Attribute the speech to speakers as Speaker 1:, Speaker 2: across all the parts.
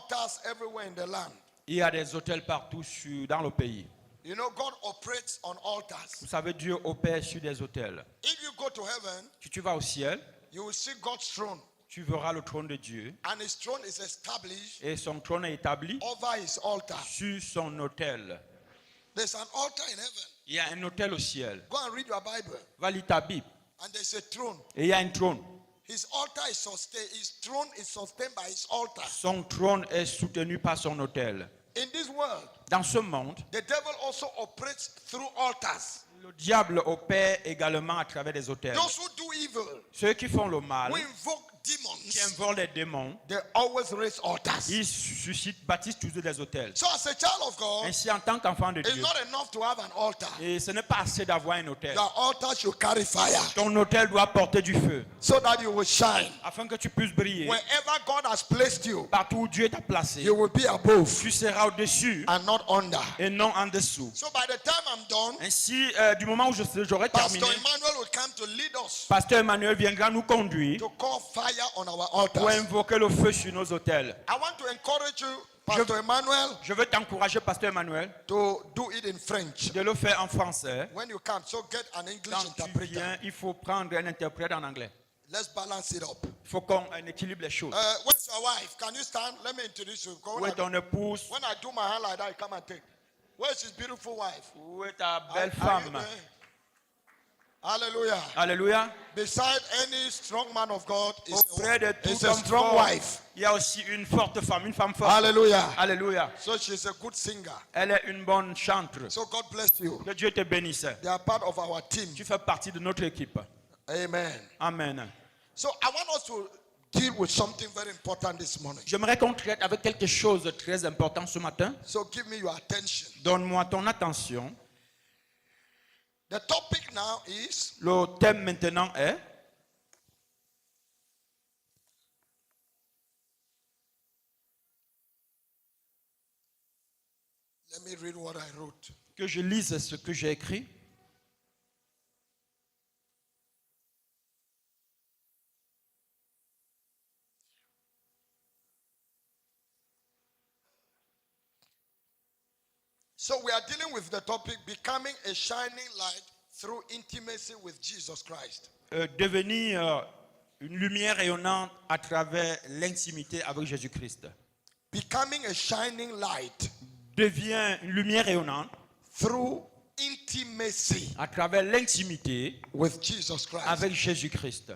Speaker 1: altars everywhere in the land.
Speaker 2: Il y a des autels partout dans le pays.
Speaker 1: You know, God operates on altars.
Speaker 2: Vous savez, Dieu opère sur des autels.
Speaker 1: If you go to heaven,
Speaker 2: Si tu vas au ciel,
Speaker 1: you will see God's throne.
Speaker 2: tu verras le trône de Dieu.
Speaker 1: And his throne is established
Speaker 2: Et son trône est établi
Speaker 1: over his altar.
Speaker 2: sur son autel.
Speaker 1: There's an altar in heaven.
Speaker 2: Il y a un autel au ciel.
Speaker 1: Go and read your Bible.
Speaker 2: Va lire ta Bible.
Speaker 1: And there's a throne.
Speaker 2: Et il y a un trône.
Speaker 1: His altar is sustained. His throne is sustained by his altar.
Speaker 2: Son trône est soutenu par son autel.
Speaker 1: In this world,
Speaker 2: Dans ce monde,
Speaker 1: the devil also operates through altars.
Speaker 2: le diable opère également à travers des autels.
Speaker 1: Those who do evil,
Speaker 2: Ceux qui font le mal,
Speaker 1: who invoke
Speaker 2: qui
Speaker 1: demons,
Speaker 2: invoquent les démons,
Speaker 1: they always raise altars.
Speaker 2: ils suscitent, bâtissent toujours des autels.
Speaker 1: So as a child of God,
Speaker 2: Ainsi, en tant qu'enfant de
Speaker 1: it's
Speaker 2: Dieu,
Speaker 1: not enough to have an altar.
Speaker 2: et ce n'est pas assez d'avoir un autel.
Speaker 1: Your altar should carry fire
Speaker 2: Ton autel doit porter du feu,
Speaker 1: so that you will shine.
Speaker 2: afin que tu puisses briller.
Speaker 1: Wherever God has placed you,
Speaker 2: Partout où Dieu t'a placé,
Speaker 1: you will be above
Speaker 2: tu seras au-dessus
Speaker 1: and not under.
Speaker 2: et non en dessous.
Speaker 1: So by the time I'm done,
Speaker 2: Ainsi, du moment où j'aurai
Speaker 1: Pastor
Speaker 2: terminé,
Speaker 1: Emmanuel will come to lead us
Speaker 2: Pasteur Emmanuel viendra nous conduire
Speaker 1: to call fire on our
Speaker 2: pour
Speaker 1: altars.
Speaker 2: invoquer le feu sur nos autels.
Speaker 1: I want to encourage you, Pastor Emmanuel,
Speaker 2: Je veux t'encourager, Pasteur Emmanuel,
Speaker 1: to do it in French.
Speaker 2: de le faire en français.
Speaker 1: When you come, so get an English
Speaker 2: Quand tu
Speaker 1: interpreter.
Speaker 2: viens, il faut prendre un interprète en anglais.
Speaker 1: Let's balance it up.
Speaker 2: Il faut qu'on équilibre les choses.
Speaker 1: Where's your wife? Can you stand? Let me introduce you.
Speaker 2: Où est ton épouse?
Speaker 1: When I do my hand like that, you come and take. Where's his beautiful wife?
Speaker 2: Où est ta belle
Speaker 1: Are you
Speaker 2: femme?
Speaker 1: there? Hallelujah.
Speaker 2: Alléluia.
Speaker 1: Beside any strong man of God
Speaker 2: Auprès de tout
Speaker 1: is a
Speaker 2: homme
Speaker 1: strong
Speaker 2: fort,
Speaker 1: wife.
Speaker 2: il y a aussi une forte femme, une femme forte.
Speaker 1: Hallelujah.
Speaker 2: Alléluia.
Speaker 1: So she's a good singer.
Speaker 2: Elle est une bonne chanteuse.
Speaker 1: So God bless you.
Speaker 2: Que Dieu te bénisse.
Speaker 1: They are part of our team.
Speaker 2: Tu fais partie de notre équipe.
Speaker 1: Amen.
Speaker 2: Amen.
Speaker 1: So I want us to deal with something very important this morning.
Speaker 2: J'aimerais qu'on traite avec quelque chose de très important ce matin.
Speaker 1: So give me your attention.
Speaker 2: Donne-moi ton attention.
Speaker 1: The topic now is
Speaker 2: Le thème maintenant est
Speaker 1: let me read what I wrote.
Speaker 2: que je lise ce que j'ai écrit.
Speaker 1: So we are dealing with the topic becoming a shining light through intimacy with Jesus Christ.
Speaker 2: Devenir une lumière rayonnante à travers l'intimité avec Jésus-Christ.
Speaker 1: Becoming a shining light
Speaker 2: Devient une lumière rayonnante
Speaker 1: through intimacy
Speaker 2: à travers l'intimité
Speaker 1: with Jesus Christ.
Speaker 2: avec Jésus-Christ.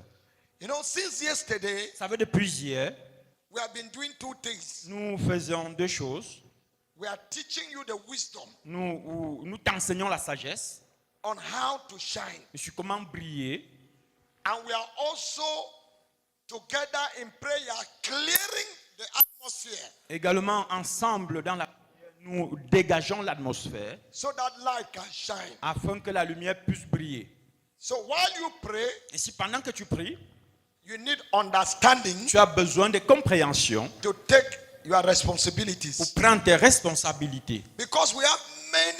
Speaker 1: You know, since yesterday,
Speaker 2: Ça veut depuis hier,
Speaker 1: we have been doing two things.
Speaker 2: nous faisons deux choses.
Speaker 1: We are teaching you the wisdom
Speaker 2: Nous t'enseignons la sagesse
Speaker 1: on how to shine.
Speaker 2: sur comment briller.
Speaker 1: And we are also together in prayer clearing the atmosphere
Speaker 2: Également, ensemble, dans la prière, nous dégageons l'atmosphère
Speaker 1: so that light can shine.
Speaker 2: afin que la lumière puisse briller.
Speaker 1: So while you pray,
Speaker 2: Et si pendant que tu pries,
Speaker 1: you need understanding
Speaker 2: tu as besoin de compréhension
Speaker 1: to take your
Speaker 2: pour
Speaker 1: responsibilities.
Speaker 2: prendre tes responsabilités.
Speaker 1: Because we have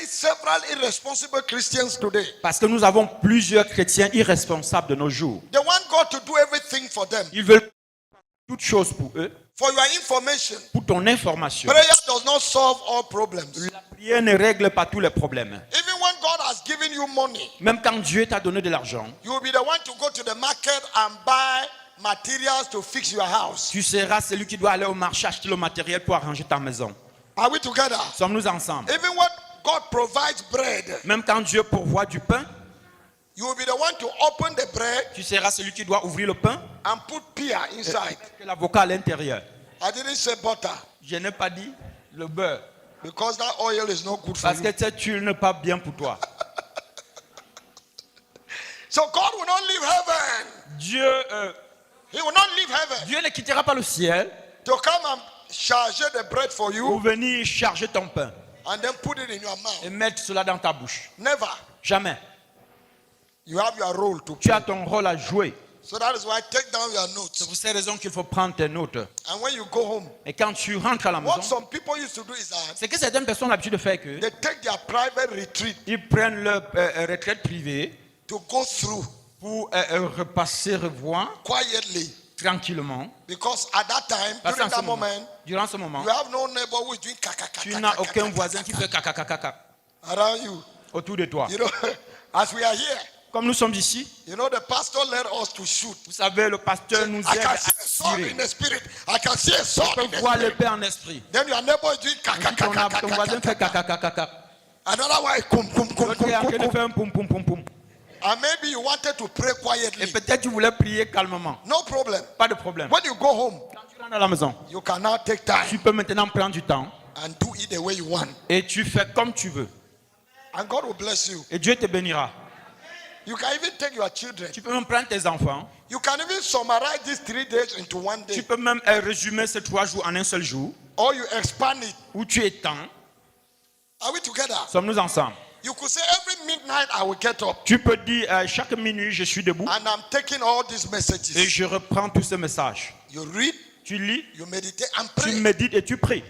Speaker 1: several irresponsible Christians today.
Speaker 2: Parce que nous avons plusieurs chrétiens irresponsables de nos jours.
Speaker 1: They want God to do everything for them.
Speaker 2: Ils veulent toutes choses pour eux.
Speaker 1: For your information,
Speaker 2: Pour ton information,
Speaker 1: prayer does not solve all problems.
Speaker 2: la prière ne règle pas tous les problèmes.
Speaker 1: Even when God has given you money,
Speaker 2: Même quand Dieu t'a donné de l'argent,
Speaker 1: you will be the one to go to the market and buy materials to fix your house.
Speaker 2: tu seras celui qui doit aller au marché acheter le matériel pour arranger ta maison.
Speaker 1: Are we together?
Speaker 2: Sommes-nous ensemble?
Speaker 1: Even when God provides bread,
Speaker 2: Même quand Dieu pourvoit du pain,
Speaker 1: you will be the one to open the bread
Speaker 2: tu seras celui qui doit ouvrir le pain
Speaker 1: and put pear inside.
Speaker 2: et l'avocat à l'intérieur.
Speaker 1: I didn't say butter
Speaker 2: Je n'ai pas dit le beurre.
Speaker 1: because that oil is not good for
Speaker 2: Parce
Speaker 1: you.
Speaker 2: que cette huile n'est pas bien pour toi.
Speaker 1: So God will not leave heaven.
Speaker 2: Dieu,
Speaker 1: He will not leave heaven
Speaker 2: Dieu ne quittera pas le ciel
Speaker 1: to come and charge the bread for
Speaker 2: pour
Speaker 1: you
Speaker 2: venir charger ton pain
Speaker 1: and then put it in your mouth.
Speaker 2: et mettre cela dans ta bouche.
Speaker 1: Never.
Speaker 2: Jamais.
Speaker 1: You have your role to
Speaker 2: Tu
Speaker 1: play.
Speaker 2: as ton rôle à jouer.
Speaker 1: So that is why take down your
Speaker 2: C'est
Speaker 1: notes.
Speaker 2: pour ces raisons qu'il faut prendre tes notes.
Speaker 1: And when you go home,
Speaker 2: Et quand tu rentres à la
Speaker 1: what
Speaker 2: maison,
Speaker 1: some people used to do is that
Speaker 2: c'est que certaines personnes ont l'habitude de faire que
Speaker 1: they take their private retreat
Speaker 2: ils prennent leur retraite privée
Speaker 1: to go through
Speaker 2: pour repasser, revoir
Speaker 1: quietly
Speaker 2: tranquillement.
Speaker 1: Because at that time,
Speaker 2: Parce
Speaker 1: during
Speaker 2: qu'en ce
Speaker 1: that
Speaker 2: moment,
Speaker 1: moment,
Speaker 2: durant ce moment,
Speaker 1: you have no neighbor who is doing kaka
Speaker 2: tu
Speaker 1: kaka
Speaker 2: n'as
Speaker 1: kaka
Speaker 2: aucun
Speaker 1: kaka
Speaker 2: voisin qui fait caca caca caca
Speaker 1: around you.
Speaker 2: autour de toi.
Speaker 1: You know, as we are here,
Speaker 2: Comme nous sommes ici,
Speaker 1: you know, the pastor led us to shoot.
Speaker 2: vous savez, le pasteur nous
Speaker 1: I
Speaker 2: aide
Speaker 1: can
Speaker 2: à
Speaker 1: see a sword
Speaker 2: tirer.
Speaker 1: in the spirit. I can see a sword
Speaker 2: On
Speaker 1: in
Speaker 2: peut
Speaker 1: the
Speaker 2: voir
Speaker 1: spirit.
Speaker 2: l'épée en esprit.
Speaker 1: Then your neighbor is doing kaka
Speaker 2: Si ton,
Speaker 1: kaka
Speaker 2: ton
Speaker 1: kaka
Speaker 2: voisin fait
Speaker 1: kaka.
Speaker 2: caca caca caca,
Speaker 1: Another one, kum kum kum
Speaker 2: l'autre est en
Speaker 1: kum
Speaker 2: train de
Speaker 1: kum.
Speaker 2: faire un poum poum poum poum.
Speaker 1: And maybe you wanted to pray
Speaker 2: Et
Speaker 1: quietly.
Speaker 2: peut-être tu voulais prier calmement.
Speaker 1: No problem.
Speaker 2: Pas de problème.
Speaker 1: When you go home,
Speaker 2: Quand tu rentres à la maison,
Speaker 1: you can now take time
Speaker 2: tu peux maintenant prendre du temps
Speaker 1: and do it the way you want.
Speaker 2: et tu fais comme tu veux.
Speaker 1: And God will bless you.
Speaker 2: Et Dieu te bénira.
Speaker 1: You can even take your children.
Speaker 2: Tu peux même prendre tes enfants.
Speaker 1: You can even summarize these 3 days into one
Speaker 2: Tu
Speaker 1: day.
Speaker 2: peux même résumer ces 3 jours en un seul jour
Speaker 1: Or you expand it.
Speaker 2: où tu étends.
Speaker 1: Are we together?
Speaker 2: Sommes-nous ensemble?
Speaker 1: You could say every midnight I will get up
Speaker 2: Tu peux dire chaque minuit je suis debout
Speaker 1: and I'm taking all these
Speaker 2: et
Speaker 1: messages.
Speaker 2: je reprends tous ces messages.
Speaker 1: You read,
Speaker 2: Tu lis,
Speaker 1: you meditate and
Speaker 2: tu
Speaker 1: pray
Speaker 2: médites et tu pries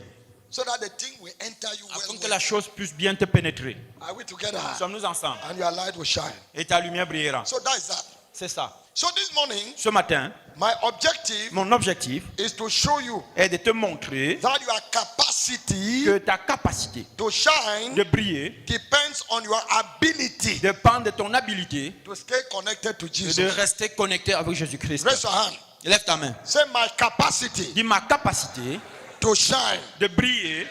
Speaker 1: so that the thing will enter you
Speaker 2: afin
Speaker 1: well.
Speaker 2: que la chose puisse bien te pénétrer.
Speaker 1: Are we together?
Speaker 2: Sommes-nous ensemble?
Speaker 1: And your light will shine.
Speaker 2: Et ta lumière brillera.
Speaker 1: So that is that.
Speaker 2: C'est ça.
Speaker 1: So this morning,
Speaker 2: Ce matin,
Speaker 1: my objective
Speaker 2: mon objectif
Speaker 1: is to show you
Speaker 2: est de te montrer
Speaker 1: that your capacity
Speaker 2: que ta capacité
Speaker 1: to shine
Speaker 2: de briller
Speaker 1: depends on your ability
Speaker 2: dépend de ton habilité
Speaker 1: to stay connected to
Speaker 2: et de
Speaker 1: Jesus.
Speaker 2: rester connecté avec Jésus-Christ.
Speaker 1: Raise your hand.
Speaker 2: Lève ta main.
Speaker 1: Say my capacity
Speaker 2: Dis ma capacité
Speaker 1: to shine
Speaker 2: de briller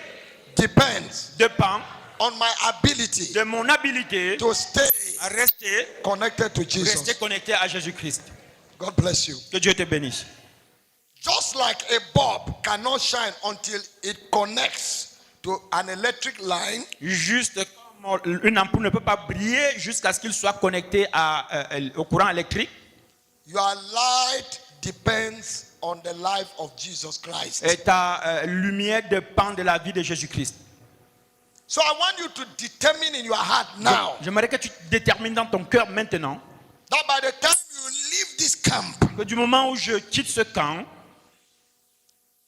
Speaker 1: depends
Speaker 2: dépend
Speaker 1: on my ability
Speaker 2: de mon habilité
Speaker 1: to stay
Speaker 2: à rester
Speaker 1: connected to Jesus.
Speaker 2: connecté à Jésus-Christ.
Speaker 1: God bless you.
Speaker 2: Que Dieu te bénisse.
Speaker 1: Just like a bulb cannot shine until it connects to an electric line,
Speaker 2: Juste comme une ampoule ne peut pas briller jusqu'à ce qu'il soit connecté au courant électrique.
Speaker 1: your light depends on the life of Jesus Christ.
Speaker 2: Et ta lumière dépend de la vie de Jésus-Christ.
Speaker 1: So I want you to determine in your heart now
Speaker 2: J'aimerais que tu détermines dans ton cœur maintenant
Speaker 1: that by the time you leave this camp,
Speaker 2: que du moment où je quitte ce camp,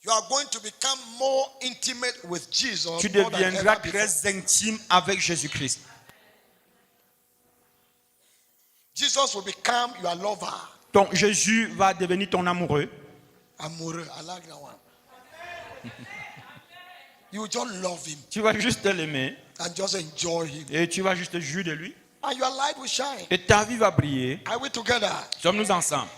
Speaker 1: you are going to become more intimate with Jesus.
Speaker 2: tu
Speaker 1: more than
Speaker 2: deviendras
Speaker 1: ever before.
Speaker 2: très intime avec Jésus-Christ.
Speaker 1: Jesus will become your lover.
Speaker 2: Donc Jésus va devenir ton amoureux.
Speaker 1: Amoureux, I like that one. You just love him
Speaker 2: Tu vas juste l'aimer
Speaker 1: and just enjoy him.
Speaker 2: et tu vas juste jouir de lui.
Speaker 1: And your light will shine.
Speaker 2: Et ta vie va briller.
Speaker 1: Are we together?
Speaker 2: Sommes-nous ensemble?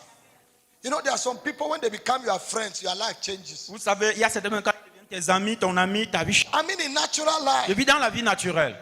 Speaker 1: You know, there are some people, when they become your friends, your life changes.
Speaker 2: Vous savez, il y a certainement quand tu deviens tes amis, ton ami, ta vie change.
Speaker 1: I mean, in natural life,
Speaker 2: Je vis dans la vie naturelle.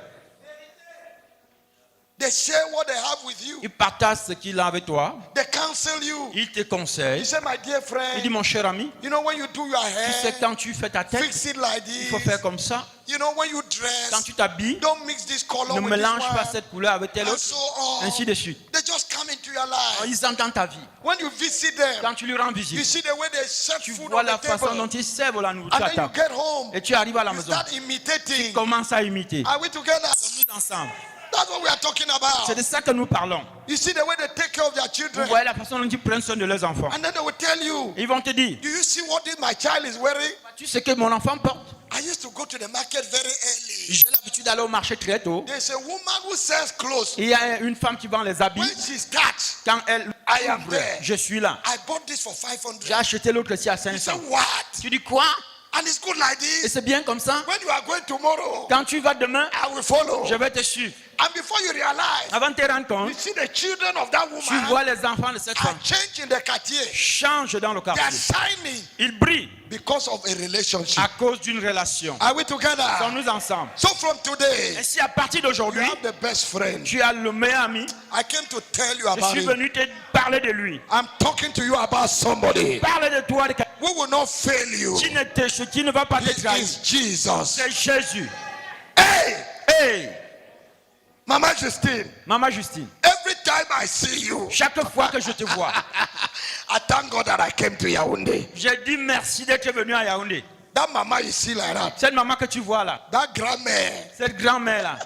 Speaker 1: they share what they have with you.
Speaker 2: Il partage ce qu'il a avec toi.
Speaker 1: They counsel you.
Speaker 2: Il te
Speaker 1: You
Speaker 2: conseille.
Speaker 1: say, my dear
Speaker 2: Il dit,
Speaker 1: friend,
Speaker 2: mon cher ami,
Speaker 1: you know, when you do your
Speaker 2: tu sais
Speaker 1: hair,
Speaker 2: quand tu fais ta tête,
Speaker 1: fix it like
Speaker 2: il faut
Speaker 1: this.
Speaker 2: faire comme ça.
Speaker 1: You know, when you
Speaker 2: Quand
Speaker 1: dress,
Speaker 2: tu t'habilles,
Speaker 1: don't mix this color
Speaker 2: ne
Speaker 1: with this
Speaker 2: mélange pas
Speaker 1: one.
Speaker 2: cette couleur avec telle
Speaker 1: And
Speaker 2: autre.
Speaker 1: so on.
Speaker 2: Ainsi de suite.
Speaker 1: They just come into your life.
Speaker 2: Ils entrent dans ta vie.
Speaker 1: When you visit them,
Speaker 2: Quand tu lui rends
Speaker 1: you
Speaker 2: visite,
Speaker 1: see the way they serve
Speaker 2: tu
Speaker 1: food
Speaker 2: vois
Speaker 1: on
Speaker 2: la
Speaker 1: the
Speaker 2: façon dont
Speaker 1: table.
Speaker 2: ils servent la nourriture
Speaker 1: And
Speaker 2: à
Speaker 1: then you
Speaker 2: table.
Speaker 1: get home.
Speaker 2: Et tu arrives à la
Speaker 1: You
Speaker 2: maison.
Speaker 1: start imitating.
Speaker 2: Commence à imiter.
Speaker 1: Are we together?
Speaker 2: Nous ensemble.
Speaker 1: That's what we are talking about.
Speaker 2: C'est de ça que nous parlons.
Speaker 1: You see the way they take care of their
Speaker 2: Vous
Speaker 1: children.
Speaker 2: voyez la façon dont ils prennent soin de leurs enfants.
Speaker 1: And then they will tell you,
Speaker 2: Ils vont te dire,
Speaker 1: do you see what this my child is wearing?
Speaker 2: tu sais que mon enfant porte.
Speaker 1: I used to go to the market very early.
Speaker 2: J'ai l'habitude d'aller au marché très tôt.
Speaker 1: There's a woman who sells clothes.
Speaker 2: Il y a une femme qui vend les habits.
Speaker 1: When she starts,
Speaker 2: Quand elle
Speaker 1: I am
Speaker 2: ouvre,
Speaker 1: there.
Speaker 2: je suis là.
Speaker 1: I bought this for
Speaker 2: J'ai
Speaker 1: 500.
Speaker 2: acheté l'autre ici à
Speaker 1: You say
Speaker 2: 500.
Speaker 1: what?
Speaker 2: Tu dis quoi?
Speaker 1: And it's good like
Speaker 2: Et
Speaker 1: this.
Speaker 2: c'est bien comme ça.
Speaker 1: When you are going tomorrow,
Speaker 2: Quand tu vas demain,
Speaker 1: I will follow.
Speaker 2: je vais te suivre.
Speaker 1: And before you realize,
Speaker 2: Avant de te rendre
Speaker 1: you
Speaker 2: compte,
Speaker 1: see the children of that
Speaker 2: tu
Speaker 1: woman
Speaker 2: vois les enfants de cette
Speaker 1: are
Speaker 2: femme
Speaker 1: changing the quartier.
Speaker 2: change dans le
Speaker 1: They are
Speaker 2: quartier.
Speaker 1: shining
Speaker 2: Ils brillent
Speaker 1: because of a relationship.
Speaker 2: à cause d'une relation.
Speaker 1: Are we together?
Speaker 2: Sommes-nous ensemble?
Speaker 1: So from today,
Speaker 2: Et si à partir
Speaker 1: you
Speaker 2: d'aujourd'hui,
Speaker 1: have the best friend.
Speaker 2: tu as le meilleur ami,
Speaker 1: I came to tell you
Speaker 2: je
Speaker 1: about
Speaker 2: suis
Speaker 1: him.
Speaker 2: venu te parler de lui.
Speaker 1: I'm talking to you about somebody
Speaker 2: Parle de toi, de quelqu'un
Speaker 1: who will not fail you.
Speaker 2: qui ne va pas te
Speaker 1: It
Speaker 2: trahir.
Speaker 1: is Jesus.
Speaker 2: C'est Jésus.
Speaker 1: Hey,
Speaker 2: Hey,
Speaker 1: Mama Justine,
Speaker 2: Maman Justine,
Speaker 1: every time I see you,
Speaker 2: chaque fois que je te vois,
Speaker 1: I thank God that I came to Yaoundé.
Speaker 2: je dis merci d'être venu à Yaoundé.
Speaker 1: That mama you see like that,
Speaker 2: Cette maman que tu vois là,
Speaker 1: that grandmère,
Speaker 2: cette grand-mère-là,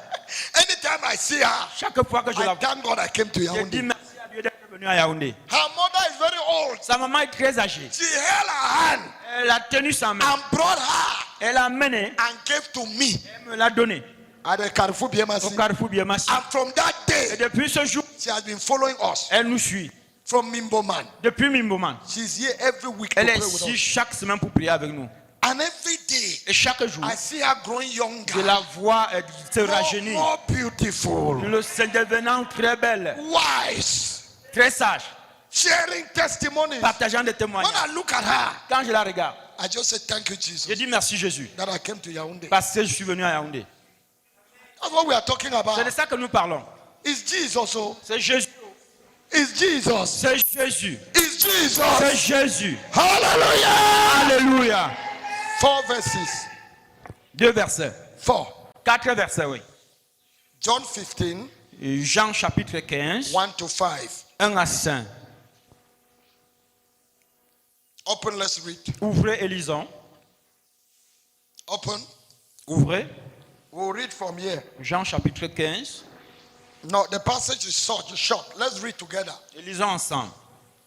Speaker 1: anytime I see her,
Speaker 2: chaque fois que je la
Speaker 1: I
Speaker 2: vois,
Speaker 1: thank God I came to
Speaker 2: je dis
Speaker 1: Yaoundé.
Speaker 2: merci à Dieu d'être venu à Yaoundé.
Speaker 1: Her mother is very old.
Speaker 2: Sa maman est très âgée.
Speaker 1: She held her hand
Speaker 2: Elle a tenu sa main.
Speaker 1: and brought her
Speaker 2: Elle l'a amenée.
Speaker 1: and gave to me
Speaker 2: Elle me l'a donnée
Speaker 1: at the Carrefour
Speaker 2: au
Speaker 1: BMC.
Speaker 2: Carrefour Biamassi.
Speaker 1: And from that
Speaker 2: Et
Speaker 1: day,
Speaker 2: depuis ce jour,
Speaker 1: she has been following us.
Speaker 2: elle nous suit.
Speaker 1: from Mimboman.
Speaker 2: Depuis Mimboman.
Speaker 1: She's here every week to
Speaker 2: Elle
Speaker 1: pray
Speaker 2: est
Speaker 1: with
Speaker 2: ici
Speaker 1: us.
Speaker 2: chaque semaine pour prier avec nous.
Speaker 1: And every day,
Speaker 2: Et chaque jour,
Speaker 1: I see her growing
Speaker 2: je
Speaker 1: younger,
Speaker 2: la vois se
Speaker 1: more,
Speaker 2: rajeunir.
Speaker 1: more beautiful,
Speaker 2: Le Seigneur devenant très belle,
Speaker 1: wise,
Speaker 2: très sage,
Speaker 1: sharing testimonies.
Speaker 2: partageant des
Speaker 1: When
Speaker 2: témoignages.
Speaker 1: I look at her,
Speaker 2: Quand je la regarde,
Speaker 1: I just say thank you,
Speaker 2: je
Speaker 1: Jesus,
Speaker 2: dis merci Jésus.
Speaker 1: that I came to Yaoundé.
Speaker 2: Parce que je suis venu à Yaoundé.
Speaker 1: That's what we are talking about.
Speaker 2: C'est de ça que nous parlons.
Speaker 1: It's Jesus. Also.
Speaker 2: C'est Jésus.
Speaker 1: It's Jesus.
Speaker 2: C'est Jésus.
Speaker 1: It's Jesus.
Speaker 2: C'est Jésus.
Speaker 1: Hallelujah.
Speaker 2: Alléluia.
Speaker 1: 4 verses.
Speaker 2: 2 versets.
Speaker 1: 4.
Speaker 2: 4 versets, oui.
Speaker 1: John 15,
Speaker 2: Et Jean chapitre 15,
Speaker 1: 1 to 5.
Speaker 2: 1 à 5.
Speaker 1: Open, let's read.
Speaker 2: Ouvrez et lisons.
Speaker 1: Open.
Speaker 2: Ouvrez.
Speaker 1: We'll read from here.
Speaker 2: Jean chapitre 15.
Speaker 1: No, the passage is short. Let's read together.
Speaker 2: Et lisons ensemble.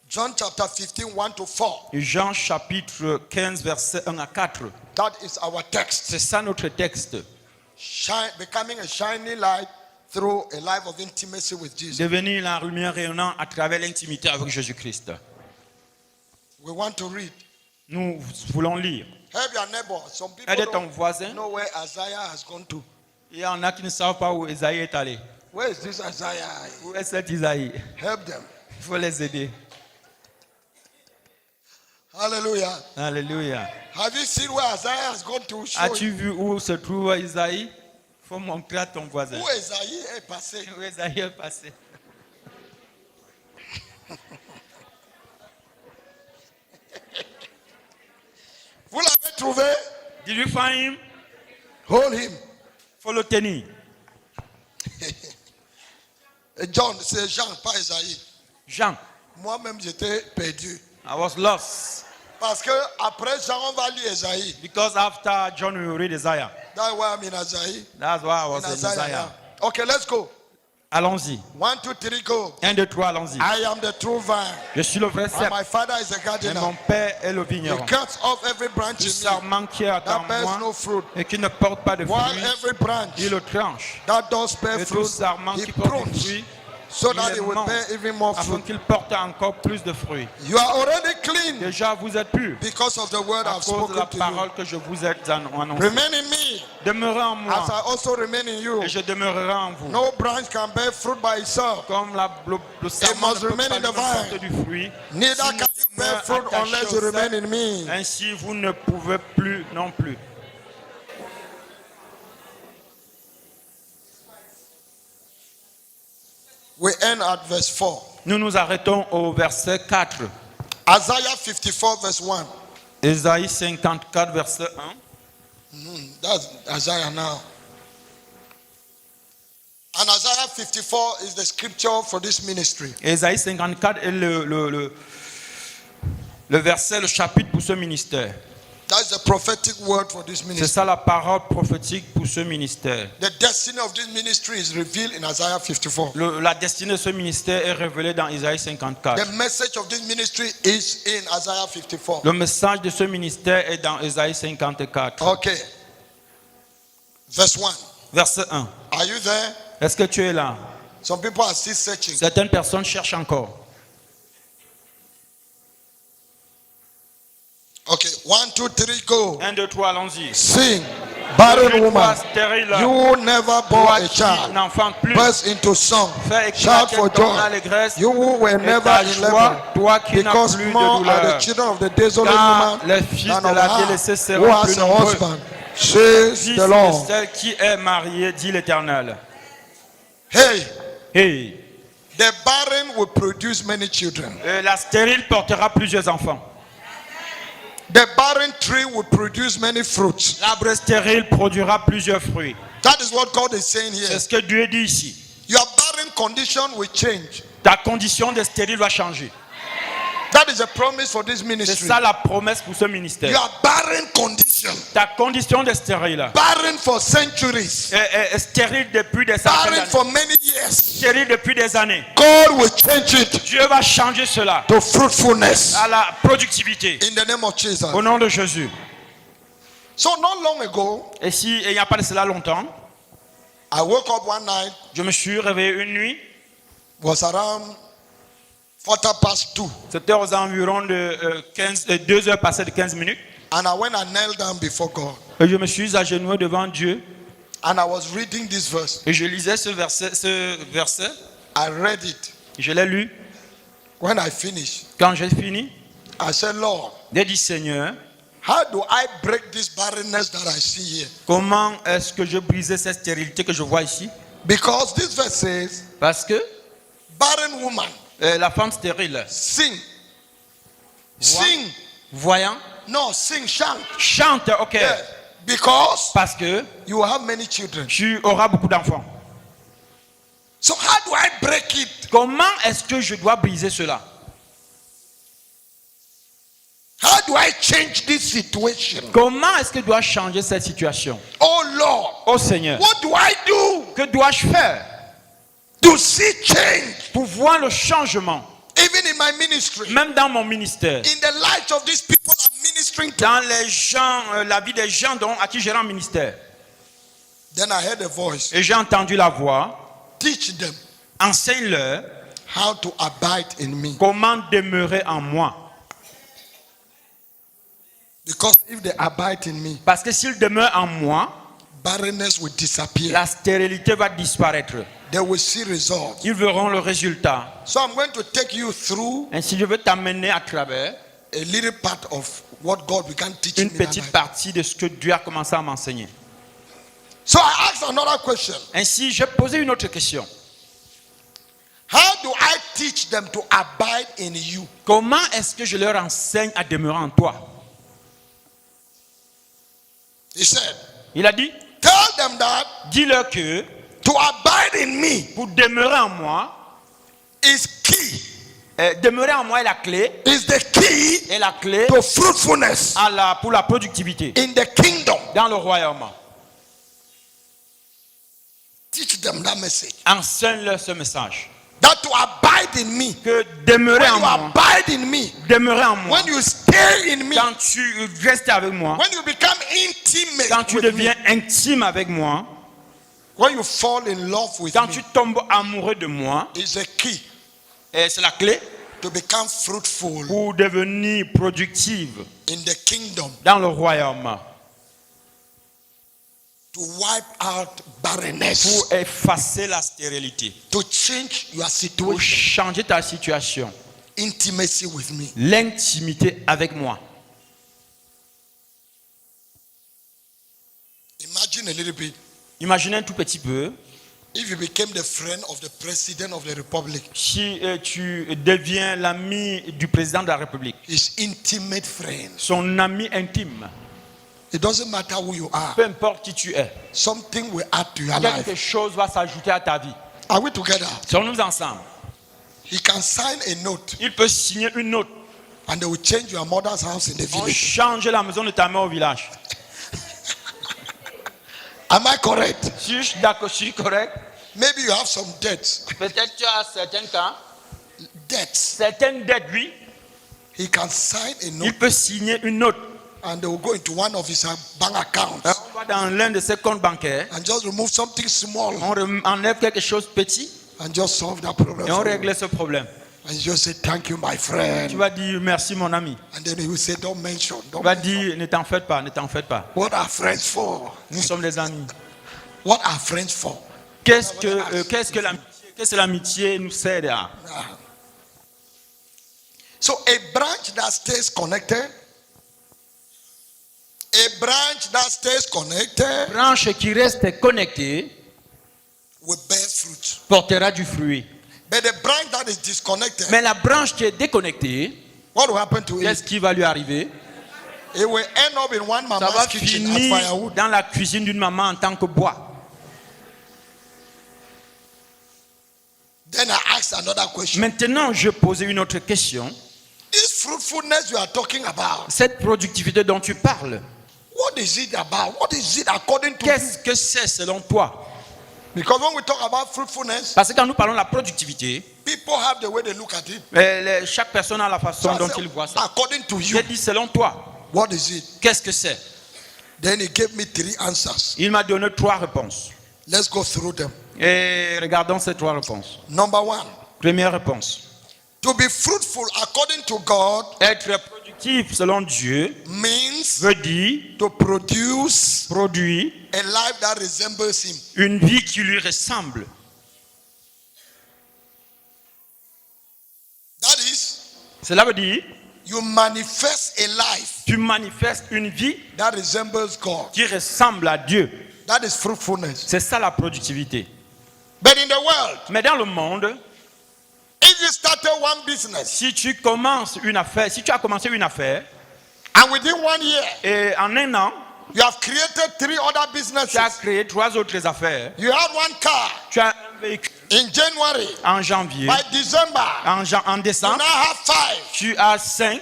Speaker 1: John chapter 15, 1 to 4.
Speaker 2: Et Jean chapitre 15, verset 1 à 4.
Speaker 1: That is our text.
Speaker 2: C'est ça notre texte.
Speaker 1: Becoming a shining light through a life of intimacy with Jesus.
Speaker 2: Devenir la lumière rayonnante à travers l'intimité avec Jésus-Christ.
Speaker 1: We want to read.
Speaker 2: Nous voulons lire.
Speaker 1: Help your neighbor. Some people
Speaker 2: Aide ton
Speaker 1: don't
Speaker 2: voisin.
Speaker 1: know where Isaiah has gone to.
Speaker 2: Il y en a qui ne savent pas où Isaïe est allé.
Speaker 1: Where is this Isaiah?
Speaker 2: Où est cet Isaïe?
Speaker 1: Help them.
Speaker 2: Il faut les aider.
Speaker 1: Hallelujah.
Speaker 2: Alléluia.
Speaker 1: Have you seen where Isaiah has gone to? Show
Speaker 2: As-tu
Speaker 1: you.
Speaker 2: vu où se trouve Isaïe? Il faut montrer à ton voisin.
Speaker 1: Où Isaïe est passé?
Speaker 2: Où Isaïe est passé?
Speaker 1: Vous l'avez trouvé?
Speaker 2: Did you find him?
Speaker 1: Hold him.
Speaker 2: Faut le tenir.
Speaker 1: John, c'est Jean, pas Isaïe.
Speaker 2: Jean,
Speaker 1: Moi-même, j'étais perdu.
Speaker 2: I was lost.
Speaker 1: Parce que après Jean, on va lire Isaïe.
Speaker 2: Because after John we read Isaiah.
Speaker 1: That's why I'm in Isaiah.
Speaker 2: That's why I was
Speaker 1: In
Speaker 2: in
Speaker 1: Isaiah.
Speaker 2: Isaiah.
Speaker 1: Yeah. Okay, let's go.
Speaker 2: Allons-y.
Speaker 1: 1, 2, 3, go.
Speaker 2: 1, 2, 3, allons-y.
Speaker 1: I am the true vine.
Speaker 2: Je suis le vrai
Speaker 1: And
Speaker 2: cep.
Speaker 1: my father is a
Speaker 2: Et
Speaker 1: gardener.
Speaker 2: mon père est le
Speaker 1: He
Speaker 2: vigneron.
Speaker 1: cuts off every branch
Speaker 2: Du
Speaker 1: in me
Speaker 2: sarment qui est
Speaker 1: that
Speaker 2: en
Speaker 1: bears
Speaker 2: moi
Speaker 1: no fruit.
Speaker 2: et qui ne porte pas de
Speaker 1: While
Speaker 2: fruits,
Speaker 1: every branch
Speaker 2: il le tranche.
Speaker 1: that does bear
Speaker 2: Et tout
Speaker 1: fruit,
Speaker 2: sarment
Speaker 1: he
Speaker 2: qui porte
Speaker 1: prunes
Speaker 2: du fruit,
Speaker 1: so
Speaker 2: il
Speaker 1: that
Speaker 2: les
Speaker 1: it will
Speaker 2: mange,
Speaker 1: bear even more
Speaker 2: afin
Speaker 1: fruit.
Speaker 2: qu'il porte encore plus de fruits.
Speaker 1: You are already clean
Speaker 2: Déjà, vous êtes purs
Speaker 1: because of the word
Speaker 2: à
Speaker 1: I've
Speaker 2: cause de la
Speaker 1: spoken to you.
Speaker 2: parole que je vous ai annoncée.
Speaker 1: Remain in me
Speaker 2: Demeurez en
Speaker 1: as
Speaker 2: moi
Speaker 1: I also remain in you.
Speaker 2: et je demeurerai en vous.
Speaker 1: No branch can bear fruit by itself.
Speaker 2: Comme le sarment ne
Speaker 1: must
Speaker 2: peut
Speaker 1: remain
Speaker 2: pas
Speaker 1: in the
Speaker 2: lui porter
Speaker 1: vine.
Speaker 2: du fruit,
Speaker 1: Neither
Speaker 2: s'il ne
Speaker 1: can you bear
Speaker 2: demeure
Speaker 1: fruit
Speaker 2: attaché
Speaker 1: unless
Speaker 2: au
Speaker 1: you remain
Speaker 2: cep,
Speaker 1: in me.
Speaker 2: ainsi vous ne pouvez plus non plus.
Speaker 1: We end at verse 4.
Speaker 2: Nous nous arrêtons au verset 4.
Speaker 1: Isaiah 54 verse 1.
Speaker 2: Ésaïe 54, verset 1.
Speaker 1: That's Isaiah now. And Isaiah 54 is the scripture for this ministry.
Speaker 2: Ésaïe 54 est le verset, le chapitre pour ce ministère.
Speaker 1: That's the prophetic word for this
Speaker 2: C'est
Speaker 1: ministry.
Speaker 2: ça la parole prophétique pour ce ministère.
Speaker 1: The destiny of this ministry is revealed in Isaiah 54.
Speaker 2: La destinée de ce ministère est révélée dans Ésaïe 54.
Speaker 1: The message of this ministry is in Isaiah 54.
Speaker 2: Le message de ce ministère est dans Ésaïe 54.
Speaker 1: Okay. Verse 1.
Speaker 2: Verset 1.
Speaker 1: Are you there?
Speaker 2: Est-ce que tu es là?
Speaker 1: Some people are still searching.
Speaker 2: Certaines personnes cherchent encore.
Speaker 1: Okay. 1, 2, 3, go.
Speaker 2: 1, 2, 3, allons-y.
Speaker 1: Sing. Barren
Speaker 2: Toi,
Speaker 1: woman,
Speaker 2: stérile,
Speaker 1: you never bore
Speaker 2: toi
Speaker 1: a
Speaker 2: qui
Speaker 1: child.
Speaker 2: n'enfantes plus,
Speaker 1: Burst into song.
Speaker 2: fais
Speaker 1: Shout
Speaker 2: éclater
Speaker 1: for
Speaker 2: ton
Speaker 1: joy.
Speaker 2: allégresse
Speaker 1: You who were
Speaker 2: et
Speaker 1: never
Speaker 2: ta
Speaker 1: in
Speaker 2: joie,
Speaker 1: labor.
Speaker 2: toi qui n'as
Speaker 1: Because
Speaker 2: plus de
Speaker 1: more are
Speaker 2: douleur.
Speaker 1: the children of the desolate
Speaker 2: Car
Speaker 1: woman
Speaker 2: les fils
Speaker 1: than
Speaker 2: de
Speaker 1: of
Speaker 2: la
Speaker 1: her
Speaker 2: délaissée
Speaker 1: who
Speaker 2: seront
Speaker 1: has
Speaker 2: plus
Speaker 1: a
Speaker 2: nombreux.
Speaker 1: husband, says
Speaker 2: Fils
Speaker 1: the
Speaker 2: de
Speaker 1: Lord.
Speaker 2: celle qui est mariée, dit l'Éternel.
Speaker 1: Hey,
Speaker 2: Hey,
Speaker 1: the barren will produce many children.
Speaker 2: la stérile portera plusieurs enfants.
Speaker 1: The barren tree will produce many fruits.
Speaker 2: L'arbre stérile produira plusieurs fruits.
Speaker 1: That is what God is saying here.
Speaker 2: C'est ce que Dieu dit ici.
Speaker 1: Your barren condition will change.
Speaker 2: Ta condition de stérile va changer.
Speaker 1: That is a promise for this
Speaker 2: C'est
Speaker 1: ministry.
Speaker 2: ça la promesse pour ce ministère.
Speaker 1: Your barren condition,
Speaker 2: Ta condition de stérile
Speaker 1: barren for centuries,
Speaker 2: est stérile depuis des centaines
Speaker 1: barren
Speaker 2: d'années.
Speaker 1: for many years.
Speaker 2: Stérile depuis des années.
Speaker 1: God will change it
Speaker 2: Dieu va changer cela
Speaker 1: to fruitfulness
Speaker 2: à la productivité.
Speaker 1: in the name of Jesus.
Speaker 2: Au nom de Jésus.
Speaker 1: So not long ago,
Speaker 2: Et si il n'y a pas de cela longtemps,
Speaker 1: I woke up one night,
Speaker 2: je me suis réveillé une nuit,
Speaker 1: was around 2:15.
Speaker 2: C'était aux environs de 2 heures passées de 15 minutes.
Speaker 1: And I went and knelt down before God.
Speaker 2: Et je me suis agenouillé devant Dieu
Speaker 1: And I was reading this verse.
Speaker 2: et je lisais ce verset.
Speaker 1: I read it.
Speaker 2: Je l'ai lu.
Speaker 1: When I finished,
Speaker 2: Quand j'ai fini,
Speaker 1: I said, Lord,
Speaker 2: j'ai dit Seigneur,
Speaker 1: how do I break this barrenness that I see here?
Speaker 2: comment est-ce que je brisais cette stérilité que je vois ici?
Speaker 1: Because this verse says,
Speaker 2: Parce que
Speaker 1: barren woman,
Speaker 2: la femme stérile,
Speaker 1: sing. Sing.
Speaker 2: voyant,
Speaker 1: No, sing, chant.
Speaker 2: chante, ok.
Speaker 1: Yes. Because
Speaker 2: Parce que
Speaker 1: you will have many children.
Speaker 2: tu auras beaucoup d'enfants.
Speaker 1: So how do I break it?
Speaker 2: Comment est-ce que je dois briser cela?
Speaker 1: How do I change this situation?
Speaker 2: Comment est-ce que je dois changer cette situation?
Speaker 1: Oh Lord,
Speaker 2: Oh Seigneur,
Speaker 1: what do I do
Speaker 2: que dois-je faire
Speaker 1: to see change?
Speaker 2: pour voir le changement,
Speaker 1: Even in my ministry,
Speaker 2: même dans mon ministère,
Speaker 1: in the lives of these people I'm ministering to.
Speaker 2: dans les gens, la vie des gens à qui je rends ministère.
Speaker 1: Then I heard a voice.
Speaker 2: Et j'ai entendu la voix,
Speaker 1: Teach them
Speaker 2: enseigne-leur
Speaker 1: how to abide in me.
Speaker 2: comment demeurer en moi.
Speaker 1: Because if they abide in me,
Speaker 2: Parce que s'ils demeurent en moi,
Speaker 1: barrenness will disappear.
Speaker 2: la stérilité va disparaître.
Speaker 1: They will see results.
Speaker 2: Ils verront le résultat.
Speaker 1: So I'm going to take you through
Speaker 2: Ainsi, je veux t'amener à travers
Speaker 1: a little part of what God began teaching
Speaker 2: une
Speaker 1: me.
Speaker 2: petite partie de ce que Dieu a commencé à m'enseigner.
Speaker 1: So I asked another question.
Speaker 2: Ainsi, j'ai posé une autre question.
Speaker 1: How do I teach them to abide in you?
Speaker 2: Comment est-ce que je leur enseigne à demeurer en toi?
Speaker 1: He said,
Speaker 2: Il a dit,
Speaker 1: tell them that
Speaker 2: dis-leur que
Speaker 1: to abide in me
Speaker 2: pour demeurer en moi,
Speaker 1: is key.
Speaker 2: demeurer en moi est la clé,
Speaker 1: Is the key
Speaker 2: est la clé
Speaker 1: to fruitfulness
Speaker 2: pour la productivité
Speaker 1: in the kingdom.
Speaker 2: dans le royaume.
Speaker 1: Teach them that message.
Speaker 2: Enseigne-leur ce message.
Speaker 1: That to abide in me.
Speaker 2: Que demeurer
Speaker 1: When
Speaker 2: en
Speaker 1: you
Speaker 2: moi,
Speaker 1: abide in me,
Speaker 2: demeurer en moi,
Speaker 1: when you stay in me,
Speaker 2: quand tu restes avec moi,
Speaker 1: when you become intimate
Speaker 2: quand tu
Speaker 1: with me,
Speaker 2: deviens intime avec moi,
Speaker 1: when you fall in love with
Speaker 2: quand
Speaker 1: me,
Speaker 2: tu tombes amoureux de moi,
Speaker 1: is a key
Speaker 2: c'est la clé
Speaker 1: to become fruitful
Speaker 2: pour devenir productive
Speaker 1: in the kingdom,
Speaker 2: dans le royaume,
Speaker 1: to wipe out barrenness,
Speaker 2: pour effacer la stérilité,
Speaker 1: to change your
Speaker 2: pour
Speaker 1: situation,
Speaker 2: changer ta situation,
Speaker 1: intimacy with me.
Speaker 2: l'intimité avec moi.
Speaker 1: Imagine a little bit
Speaker 2: Imaginez un tout petit peu,
Speaker 1: if you became the friend of the president of the republic,
Speaker 2: si tu deviens l'ami du président de la République,
Speaker 1: his intimate friend.
Speaker 2: son ami intime,
Speaker 1: It doesn't matter who you are,
Speaker 2: peu importe qui tu es,
Speaker 1: something will add to your
Speaker 2: quelque
Speaker 1: life.
Speaker 2: chose va s'ajouter à ta vie.
Speaker 1: Are we together?
Speaker 2: Sommes-nous ensemble?
Speaker 1: He can sign a note
Speaker 2: Il peut signer une note.
Speaker 1: and they will change your mother's house in the
Speaker 2: On
Speaker 1: village.
Speaker 2: change la maison de ta mère au village.
Speaker 1: Am I correct?
Speaker 2: Si je suis d'accord, je suis correct.
Speaker 1: Maybe you have some debts.
Speaker 2: Peut-être tu as certains cas,
Speaker 1: Debts.
Speaker 2: certaines dettes, oui.
Speaker 1: He can sign a
Speaker 2: Il
Speaker 1: note
Speaker 2: peut signer une note.
Speaker 1: and they will go into one of his bank accounts
Speaker 2: On va dans l'un de ses comptes bancaires.
Speaker 1: and just remove something small
Speaker 2: On enlève quelque chose de petit
Speaker 1: and just solve that problem.
Speaker 2: et on
Speaker 1: for you.
Speaker 2: règle ce problème.
Speaker 1: And you just say, thank you, my
Speaker 2: Tu
Speaker 1: friend.
Speaker 2: vas dire merci mon ami.
Speaker 1: And then he will say, don't mention.
Speaker 2: Tu
Speaker 1: Don't
Speaker 2: vas
Speaker 1: mention.
Speaker 2: dire ne t'en faites pas, ne t'en faites pas.
Speaker 1: What are friends for?
Speaker 2: Nous sommes des amis.
Speaker 1: What are friends for?
Speaker 2: Qu'est-ce que l'amitié nous sert à?
Speaker 1: So a branch that stays connected,
Speaker 2: Branche qui reste connectée
Speaker 1: will bear fruit.
Speaker 2: portera du fruit.
Speaker 1: But the branch that is disconnected,
Speaker 2: Mais la branche qui est déconnectée,
Speaker 1: what will happen to
Speaker 2: qu'est-ce
Speaker 1: it?
Speaker 2: qui va lui arriver?
Speaker 1: It will end up in one
Speaker 2: Ça va
Speaker 1: mama's kitchen at
Speaker 2: finir
Speaker 1: firewood.
Speaker 2: dans la cuisine d'une maman en tant que bois.
Speaker 1: Then I asked another question.
Speaker 2: Maintenant, je posais une autre question.
Speaker 1: This fruitfulness you are talking about,
Speaker 2: Cette productivité dont tu parles,
Speaker 1: what is it about? What is it according to you?
Speaker 2: qu'est-ce que c'est selon toi?
Speaker 1: Because when we talk about fruitfulness,
Speaker 2: Parce que quand nous parlons de la productivité,
Speaker 1: people have the way they look at it.
Speaker 2: chaque personne a la façon
Speaker 1: So I
Speaker 2: dont
Speaker 1: said,
Speaker 2: il voit ça.
Speaker 1: according to you,
Speaker 2: J'ai dit selon toi,
Speaker 1: what is it?
Speaker 2: qu'est-ce que c'est?
Speaker 1: Then he gave me 3 answers.
Speaker 2: Il m'a donné 3 réponses.
Speaker 1: Let's go through them.
Speaker 2: Et regardons ces 3 réponses.
Speaker 1: Number 1,
Speaker 2: Première réponse.
Speaker 1: To be fruitful according to God
Speaker 2: Être productif selon Dieu
Speaker 1: means
Speaker 2: veut dire
Speaker 1: to produce
Speaker 2: produire
Speaker 1: a life that resembles Him.
Speaker 2: une vie qui lui ressemble.
Speaker 1: That is,
Speaker 2: Cela veut dire
Speaker 1: you manifest a life
Speaker 2: tu manifestes une vie
Speaker 1: that resembles God.
Speaker 2: qui ressemble à Dieu.
Speaker 1: That is fruitfulness.
Speaker 2: C'est ça la productivité.
Speaker 1: But in the world,
Speaker 2: Mais dans le monde,
Speaker 1: if you started one business
Speaker 2: si tu commences une affaire, si tu as commencé une affaire
Speaker 1: and within 1 year
Speaker 2: et en un an,
Speaker 1: you have created 3 other
Speaker 2: tu as
Speaker 1: businesses,
Speaker 2: créé 3 autres affaires,
Speaker 1: you had one car
Speaker 2: tu as un véhicule
Speaker 1: in January,
Speaker 2: en janvier,
Speaker 1: by December,
Speaker 2: en
Speaker 1: you
Speaker 2: décembre,
Speaker 1: now have 5.
Speaker 2: tu as 5,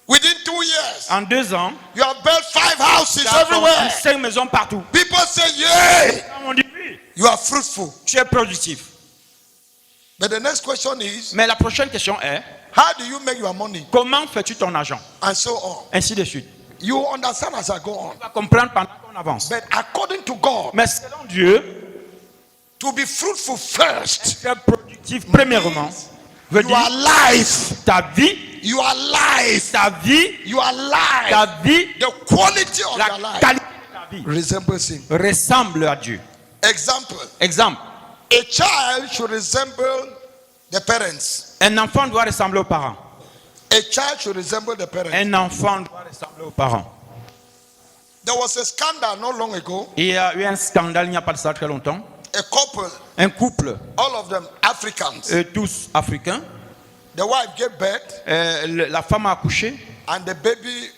Speaker 1: Within 2 years,
Speaker 2: en 2 ans,
Speaker 1: you have built 5 houses
Speaker 2: tu as
Speaker 1: everywhere.
Speaker 2: construit 5 maisons partout.
Speaker 1: People say, yeah,
Speaker 2: On dit oui,
Speaker 1: you are fruitful.
Speaker 2: tu es productif.
Speaker 1: But the next question is,
Speaker 2: Mais la prochaine question est,
Speaker 1: how do you make your money?
Speaker 2: comment fais-tu ton argent?
Speaker 1: And so on.
Speaker 2: Ainsi de suite.
Speaker 1: You understand as I go on.
Speaker 2: Tu vas comprendre pendant qu'on avance.
Speaker 1: But according to God,
Speaker 2: Mais selon Dieu,
Speaker 1: to be fruitful first,
Speaker 2: être productif premièrement veut
Speaker 1: your
Speaker 2: dire
Speaker 1: life,
Speaker 2: ta vie,
Speaker 1: your life,
Speaker 2: ta vie,
Speaker 1: your life,
Speaker 2: ta vie,
Speaker 1: the quality of
Speaker 2: la
Speaker 1: your life
Speaker 2: qualité de ta vie
Speaker 1: resembles Him.
Speaker 2: ressemble à Dieu.
Speaker 1: Example,
Speaker 2: Exemple,
Speaker 1: a child should resemble the parents.
Speaker 2: un enfant doit ressembler aux parents.
Speaker 1: A child should resemble the parents.
Speaker 2: Un enfant doit ressembler aux parents.
Speaker 1: There was a scandal not long ago.
Speaker 2: Et il y a eu un scandale il n'y a pas de ça très longtemps.
Speaker 1: A couple,
Speaker 2: Un couple,
Speaker 1: all of them Africans.
Speaker 2: tous africains,
Speaker 1: The wife gave birth
Speaker 2: la femme a accouché
Speaker 1: and the baby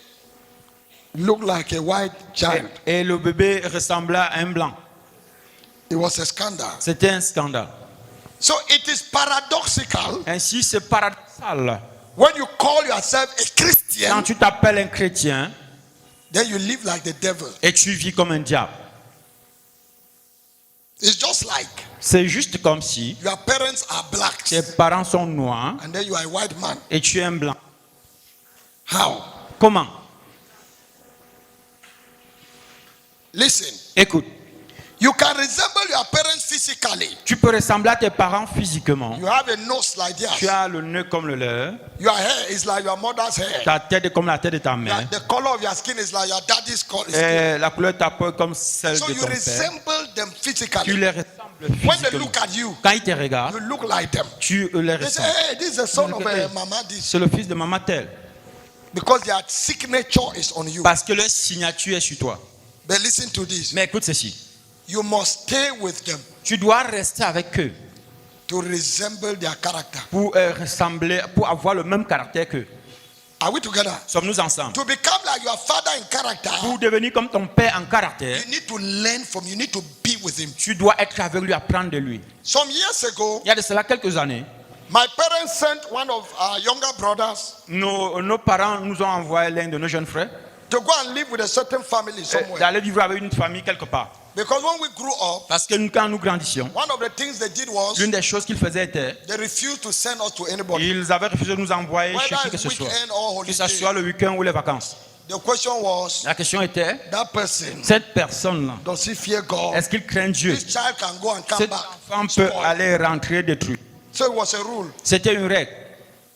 Speaker 1: looked like a white child.
Speaker 2: et le bébé ressemblait à un blanc.
Speaker 1: It was a scandal.
Speaker 2: C'était un scandale.
Speaker 1: So it is paradoxical
Speaker 2: Ainsi, c'est paradoxal.
Speaker 1: when you call yourself a
Speaker 2: Quand
Speaker 1: Christian,
Speaker 2: tu t'appelles un chrétien
Speaker 1: then you live like the devil.
Speaker 2: et tu vis comme un diable.
Speaker 1: It's just like
Speaker 2: C'est juste comme si
Speaker 1: your parents are blacks
Speaker 2: tes parents sont noirs
Speaker 1: and then you are a white man.
Speaker 2: et tu es un blanc.
Speaker 1: How?
Speaker 2: Comment?
Speaker 1: Listen,
Speaker 2: Écoute,
Speaker 1: you can resemble your parents physically.
Speaker 2: tu peux ressembler à tes parents physiquement.
Speaker 1: You have a nose like
Speaker 2: Tu
Speaker 1: this.
Speaker 2: as le nez comme le leur.
Speaker 1: Your hair is like your mother's hair.
Speaker 2: Ta tête est comme la tête de ta mère.
Speaker 1: The color of your skin is like your daddy's color.
Speaker 2: Et la couleur de ta peau est comme celle
Speaker 1: So
Speaker 2: de
Speaker 1: you
Speaker 2: ton père.
Speaker 1: resemble them
Speaker 2: Tu
Speaker 1: physically.
Speaker 2: les ressembles
Speaker 1: When they
Speaker 2: physiquement.
Speaker 1: look at you,
Speaker 2: Quand ils te regardent,
Speaker 1: you look like them.
Speaker 2: tu les
Speaker 1: They say,
Speaker 2: ressembles.
Speaker 1: hey, this is the son of a mama. This
Speaker 2: C'est le fils de maman tel.
Speaker 1: because their signature is on you.
Speaker 2: Parce que leur signature est sur toi.
Speaker 1: But listen to this.
Speaker 2: Mais écoute ceci.
Speaker 1: You must stay with them
Speaker 2: Tu dois rester avec eux
Speaker 1: to resemble their character.
Speaker 2: pour ressembler, pour avoir le même caractère qu'eux.
Speaker 1: Are we together?
Speaker 2: Sommes-nous ensemble?
Speaker 1: To become like your father in character,
Speaker 2: Pour devenir comme ton père en caractère,
Speaker 1: you need to learn from, you need to be with him.
Speaker 2: tu dois être avec lui, apprendre de lui.
Speaker 1: Some years ago,
Speaker 2: Il y a de cela quelques années,
Speaker 1: my parents sent one of our younger brothers
Speaker 2: nos parents nous ont envoyé l'un de nos jeunes frères
Speaker 1: to go and live with a certain family somewhere.
Speaker 2: d'aller vivre avec une famille quelque part.
Speaker 1: Because when we grew up,
Speaker 2: Parce que quand nous grandissions,
Speaker 1: one of the things they did was
Speaker 2: l'une des choses qu'ils faisaient était,
Speaker 1: they refused to send us to anybody.
Speaker 2: ils avaient refusé de nous envoyer chez
Speaker 1: Whether
Speaker 2: qui que
Speaker 1: it's
Speaker 2: ce soit,
Speaker 1: weekend or
Speaker 2: que ce
Speaker 1: holiday,
Speaker 2: soit le week-end ou les vacances.
Speaker 1: the question was,
Speaker 2: La question était,
Speaker 1: that person,
Speaker 2: cette personne-là,
Speaker 1: does he fear God?
Speaker 2: est-ce qu'il craint Dieu?
Speaker 1: This child can go and come
Speaker 2: Cet
Speaker 1: back.
Speaker 2: enfant peut
Speaker 1: spoiled.
Speaker 2: aller rentrer détruit.
Speaker 1: So it was a rule.
Speaker 2: C'était une règle.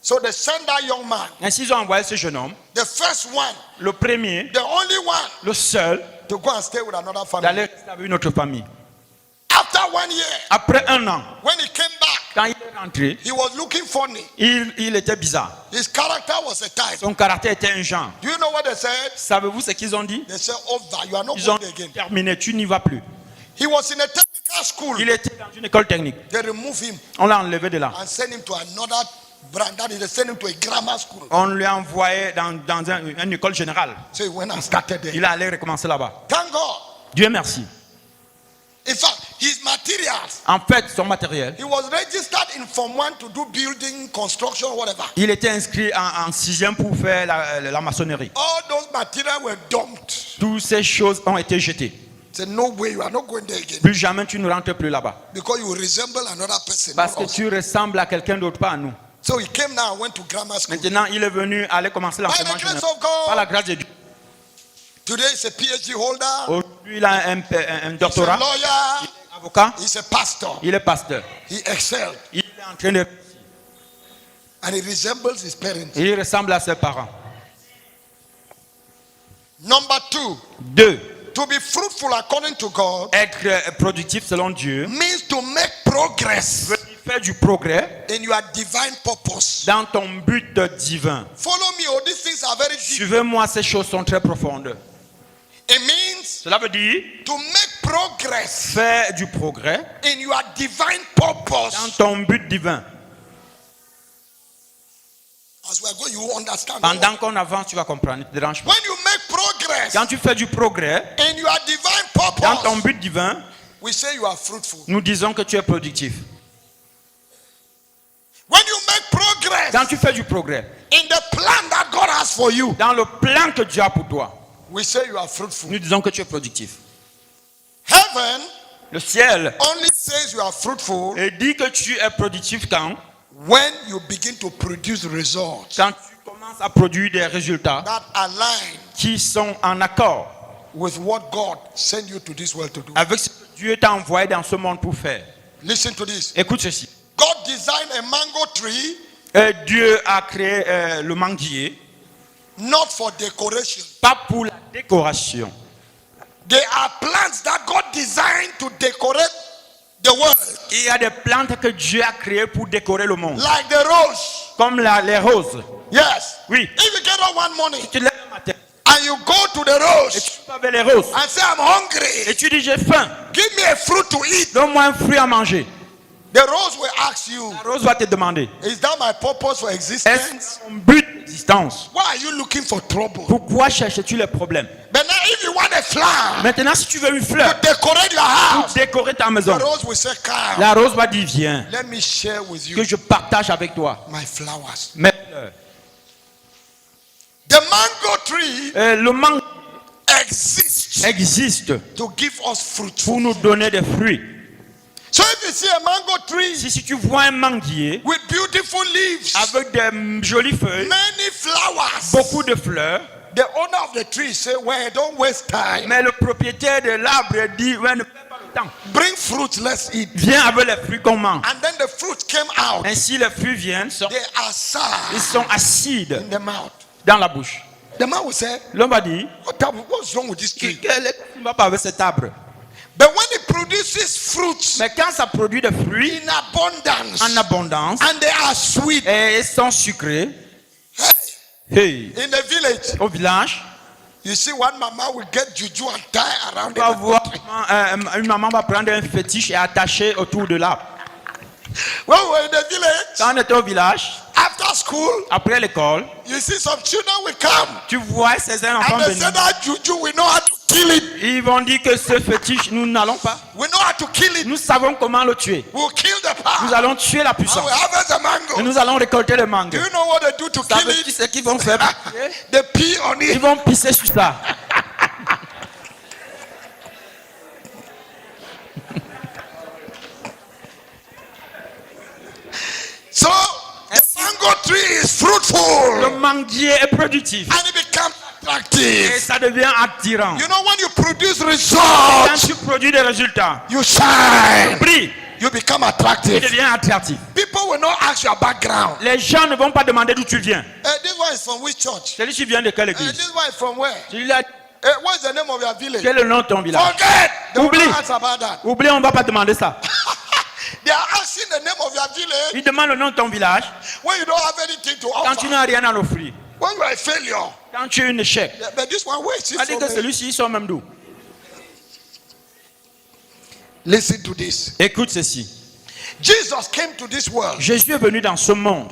Speaker 1: So they sent that young man,
Speaker 2: Ainsi, ils ont envoyé ce jeune homme,
Speaker 1: the first one,
Speaker 2: le premier,
Speaker 1: the only one,
Speaker 2: le seul,
Speaker 1: to go and stay with another family.
Speaker 2: d'aller rester avec une autre famille.
Speaker 1: After 1 year,
Speaker 2: Après un an,
Speaker 1: when he came back,
Speaker 2: quand il est rentré,
Speaker 1: he was looking funny.
Speaker 2: il était bizarre.
Speaker 1: His character was a type.
Speaker 2: Son caractère était un genre.
Speaker 1: Do you know what they said?
Speaker 2: Savez-vous ce qu'ils ont dit?
Speaker 1: They said, over, you are not
Speaker 2: Ils ont
Speaker 1: going again.
Speaker 2: terminé, tu n'y vas plus.
Speaker 1: He was in a technical school.
Speaker 2: Il était dans une école technique.
Speaker 1: They removed him
Speaker 2: On l'a enlevé de là.
Speaker 1: and sent him to another brand. That is, they sent him to a grammar school.
Speaker 2: On lui a envoyé dans une école générale.
Speaker 1: So he went and started there.
Speaker 2: Il allait recommencer là-bas.
Speaker 1: Thank God.
Speaker 2: Dieu merci.
Speaker 1: In fact, his materials,
Speaker 2: En fait, son matériel,
Speaker 1: he was registered in Form 1 to do building, construction, whatever.
Speaker 2: il était inscrit en 6e pour faire la maçonnerie.
Speaker 1: All those materials were dumped.
Speaker 2: Toutes ces choses ont été jetées.
Speaker 1: Said, no way, you are not going there again.
Speaker 2: Plus jamais tu ne rentres plus là-bas.
Speaker 1: Because you resemble another person.
Speaker 2: Parce
Speaker 1: not
Speaker 2: que
Speaker 1: us.
Speaker 2: tu ressembles à quelqu'un d'autre, pas à nous.
Speaker 1: So he came now and went to grammar school.
Speaker 2: Maintenant, il est venu aller commencer l'enseignement
Speaker 1: By the grace
Speaker 2: général.
Speaker 1: of God.
Speaker 2: Par la grâce de Dieu.
Speaker 1: Today he's a PhD holder.
Speaker 2: Aujourd'hui, il a un
Speaker 1: He's a
Speaker 2: doctorat,
Speaker 1: lawyer.
Speaker 2: avocat,
Speaker 1: He's a pastor.
Speaker 2: il est pasteur.
Speaker 1: He excelled.
Speaker 2: Il est en train de...
Speaker 1: And he resembles his parents.
Speaker 2: Et il ressemble à ses parents.
Speaker 1: Number 2,
Speaker 2: 2.
Speaker 1: to be fruitful according to God
Speaker 2: Être productif selon Dieu
Speaker 1: means to make progress
Speaker 2: veut dire faire du progrès
Speaker 1: in your divine purpose.
Speaker 2: dans ton but divin.
Speaker 1: Follow me, oh, these things are very deep.
Speaker 2: Suivez-moi, ces choses sont très profondes.
Speaker 1: It means
Speaker 2: Cela veut dire
Speaker 1: to make progress
Speaker 2: faire du progrès
Speaker 1: in your divine
Speaker 2: dans
Speaker 1: purpose.
Speaker 2: ton but divin.
Speaker 1: As we are going, you understand.
Speaker 2: Pendant qu'on avance, tu vas comprendre. Ne te dérange pas.
Speaker 1: When you make progress
Speaker 2: Quand tu fais du progrès
Speaker 1: in your divine
Speaker 2: dans ton
Speaker 1: purpose,
Speaker 2: but divin,
Speaker 1: we say you are fruitful.
Speaker 2: nous disons que tu es productif.
Speaker 1: When you make progress
Speaker 2: Quand tu fais du progrès
Speaker 1: in the plan that God has for you,
Speaker 2: dans le plan que Dieu a pour toi,
Speaker 1: we say you are fruitful.
Speaker 2: nous disons que tu es productif.
Speaker 1: Heaven
Speaker 2: Le ciel
Speaker 1: only says you are fruitful
Speaker 2: dit que tu es productif
Speaker 1: when you begin to produce results
Speaker 2: quand tu commences à produire des résultats
Speaker 1: that align
Speaker 2: qui sont en accord
Speaker 1: with what God sent you to this world to do.
Speaker 2: avec ce que Dieu t'a envoyé dans ce monde pour faire.
Speaker 1: Listen to this.
Speaker 2: Écoute ceci.
Speaker 1: God designed a mango tree
Speaker 2: Dieu a créé le manguier,
Speaker 1: not for decoration.
Speaker 2: pas pour la décoration.
Speaker 1: There are plants that God designed to decorate the world,
Speaker 2: Il y a des plantes que Dieu a créées pour décorer le monde,
Speaker 1: like the rose.
Speaker 2: comme les roses.
Speaker 1: Yes.
Speaker 2: Oui.
Speaker 1: If you get up one morning
Speaker 2: Tu lèves le matin
Speaker 1: and you go to the
Speaker 2: et
Speaker 1: rose
Speaker 2: tu vas vers les roses
Speaker 1: and say, I'm hungry,
Speaker 2: et tu dis j'ai faim,
Speaker 1: give me a fruit to eat,
Speaker 2: donne-moi un fruit à manger.
Speaker 1: the rose will ask you,
Speaker 2: La rose va te demander,
Speaker 1: is that my purpose for
Speaker 2: est-ce
Speaker 1: existence?
Speaker 2: ton but d'existence?
Speaker 1: Why are you looking for trouble?
Speaker 2: Pourquoi cherches-tu les problèmes?
Speaker 1: But now if you want a flower
Speaker 2: Maintenant, si tu veux une fleur
Speaker 1: to decorate your
Speaker 2: pour
Speaker 1: house,
Speaker 2: décorer ta
Speaker 1: the
Speaker 2: maison,
Speaker 1: rose will say, come,
Speaker 2: la rose va dire viens,
Speaker 1: let me share with
Speaker 2: que
Speaker 1: you
Speaker 2: je partage avec toi
Speaker 1: my flowers.
Speaker 2: mes fleurs.
Speaker 1: The mango tree
Speaker 2: Le mangue
Speaker 1: exists
Speaker 2: existe
Speaker 1: to give us fruit.
Speaker 2: pour nous donner des fruits.
Speaker 1: So if you see a mango tree
Speaker 2: Si tu vois un manguier
Speaker 1: with beautiful leaves,
Speaker 2: avec des jolies feuilles,
Speaker 1: many flowers,
Speaker 2: beaucoup de fleurs,
Speaker 1: the owner of the tree say, well, don't waste time.
Speaker 2: mais le propriétaire de l'arbre dit ouais, ne perds pas le temps.
Speaker 1: Bring fruit, let's eat.
Speaker 2: Viens avec les fruits qu'on mange.
Speaker 1: And then the fruit came out.
Speaker 2: Ainsi, les fruits viennent,
Speaker 1: They are
Speaker 2: ils
Speaker 1: sour
Speaker 2: sont acides
Speaker 1: in the mouth.
Speaker 2: dans la bouche.
Speaker 1: The man will say,
Speaker 2: L'homme va dire
Speaker 1: what's wrong with this tree?
Speaker 2: quel est le va pas avec cet arbre?
Speaker 1: But when it produces fruits
Speaker 2: Mais quand ça produit des fruits
Speaker 1: in abundance
Speaker 2: en abondance
Speaker 1: and they are sweet,
Speaker 2: et ils sont sucrés,
Speaker 1: hey,
Speaker 2: hey,
Speaker 1: in the village,
Speaker 2: au village,
Speaker 1: you see one mama will get juju and tie around
Speaker 2: tu vas
Speaker 1: it.
Speaker 2: voir une maman va prendre un fétiche et attacher autour de l'arbre.
Speaker 1: When we were in the village,
Speaker 2: Quand on était au village,
Speaker 1: after school,
Speaker 2: après l'école,
Speaker 1: you see some children will come
Speaker 2: tu vois ces enfants
Speaker 1: and they
Speaker 2: venir.
Speaker 1: say that juju, we know how to kill it.
Speaker 2: Ils vont dire que ce fétiche, nous n'allons pas.
Speaker 1: We know how to kill it.
Speaker 2: Nous savons comment le tuer.
Speaker 1: We'll kill the
Speaker 2: Nous
Speaker 1: power.
Speaker 2: allons tuer la
Speaker 1: And
Speaker 2: puissance.
Speaker 1: we harvest the
Speaker 2: Et
Speaker 1: mango.
Speaker 2: nous allons récolter le mangue.
Speaker 1: Do you know what they do to
Speaker 2: Ça
Speaker 1: kill
Speaker 2: veut dire
Speaker 1: it?
Speaker 2: ce qu'ils vont faire.
Speaker 1: They pee on
Speaker 2: Ils
Speaker 1: it.
Speaker 2: vont pisser sur ça.
Speaker 1: So the mango tree is
Speaker 2: Le
Speaker 1: fruitful
Speaker 2: manguier est productif.
Speaker 1: and it becomes
Speaker 2: Et
Speaker 1: attractive.
Speaker 2: ça devient attirant.
Speaker 1: You know, when you produce
Speaker 2: Quand
Speaker 1: results,
Speaker 2: tu produis des résultats,
Speaker 1: you shine.
Speaker 2: prix,
Speaker 1: You become
Speaker 2: tu
Speaker 1: attractive.
Speaker 2: deviens attractif.
Speaker 1: People will not ask your background.
Speaker 2: Les gens ne vont pas demander d'où tu viens.
Speaker 1: This one is from which church?
Speaker 2: Celui tu viens de quelle église?
Speaker 1: This one is from where?
Speaker 2: Celui-là,
Speaker 1: What's the name of your village?
Speaker 2: quel est le nom de ton village?
Speaker 1: Forget. They will
Speaker 2: Oublie.
Speaker 1: not ask about that.
Speaker 2: Oublie, on ne va pas demander ça.
Speaker 1: They are asking the name of your village
Speaker 2: Ils demandent le nom de ton village
Speaker 1: when you don't have anything to
Speaker 2: quand tu
Speaker 1: offer.
Speaker 2: n'as rien à l'offrir.
Speaker 1: When you are a failure.
Speaker 2: Quand tu es un échec.
Speaker 1: Yeah, but this one, where is it
Speaker 2: Ça dit que
Speaker 1: from?
Speaker 2: celui-ci, ils sont même d'où?
Speaker 1: Listen to this.
Speaker 2: Écoute ceci.
Speaker 1: Jesus came to this world
Speaker 2: Jésus est venu dans ce monde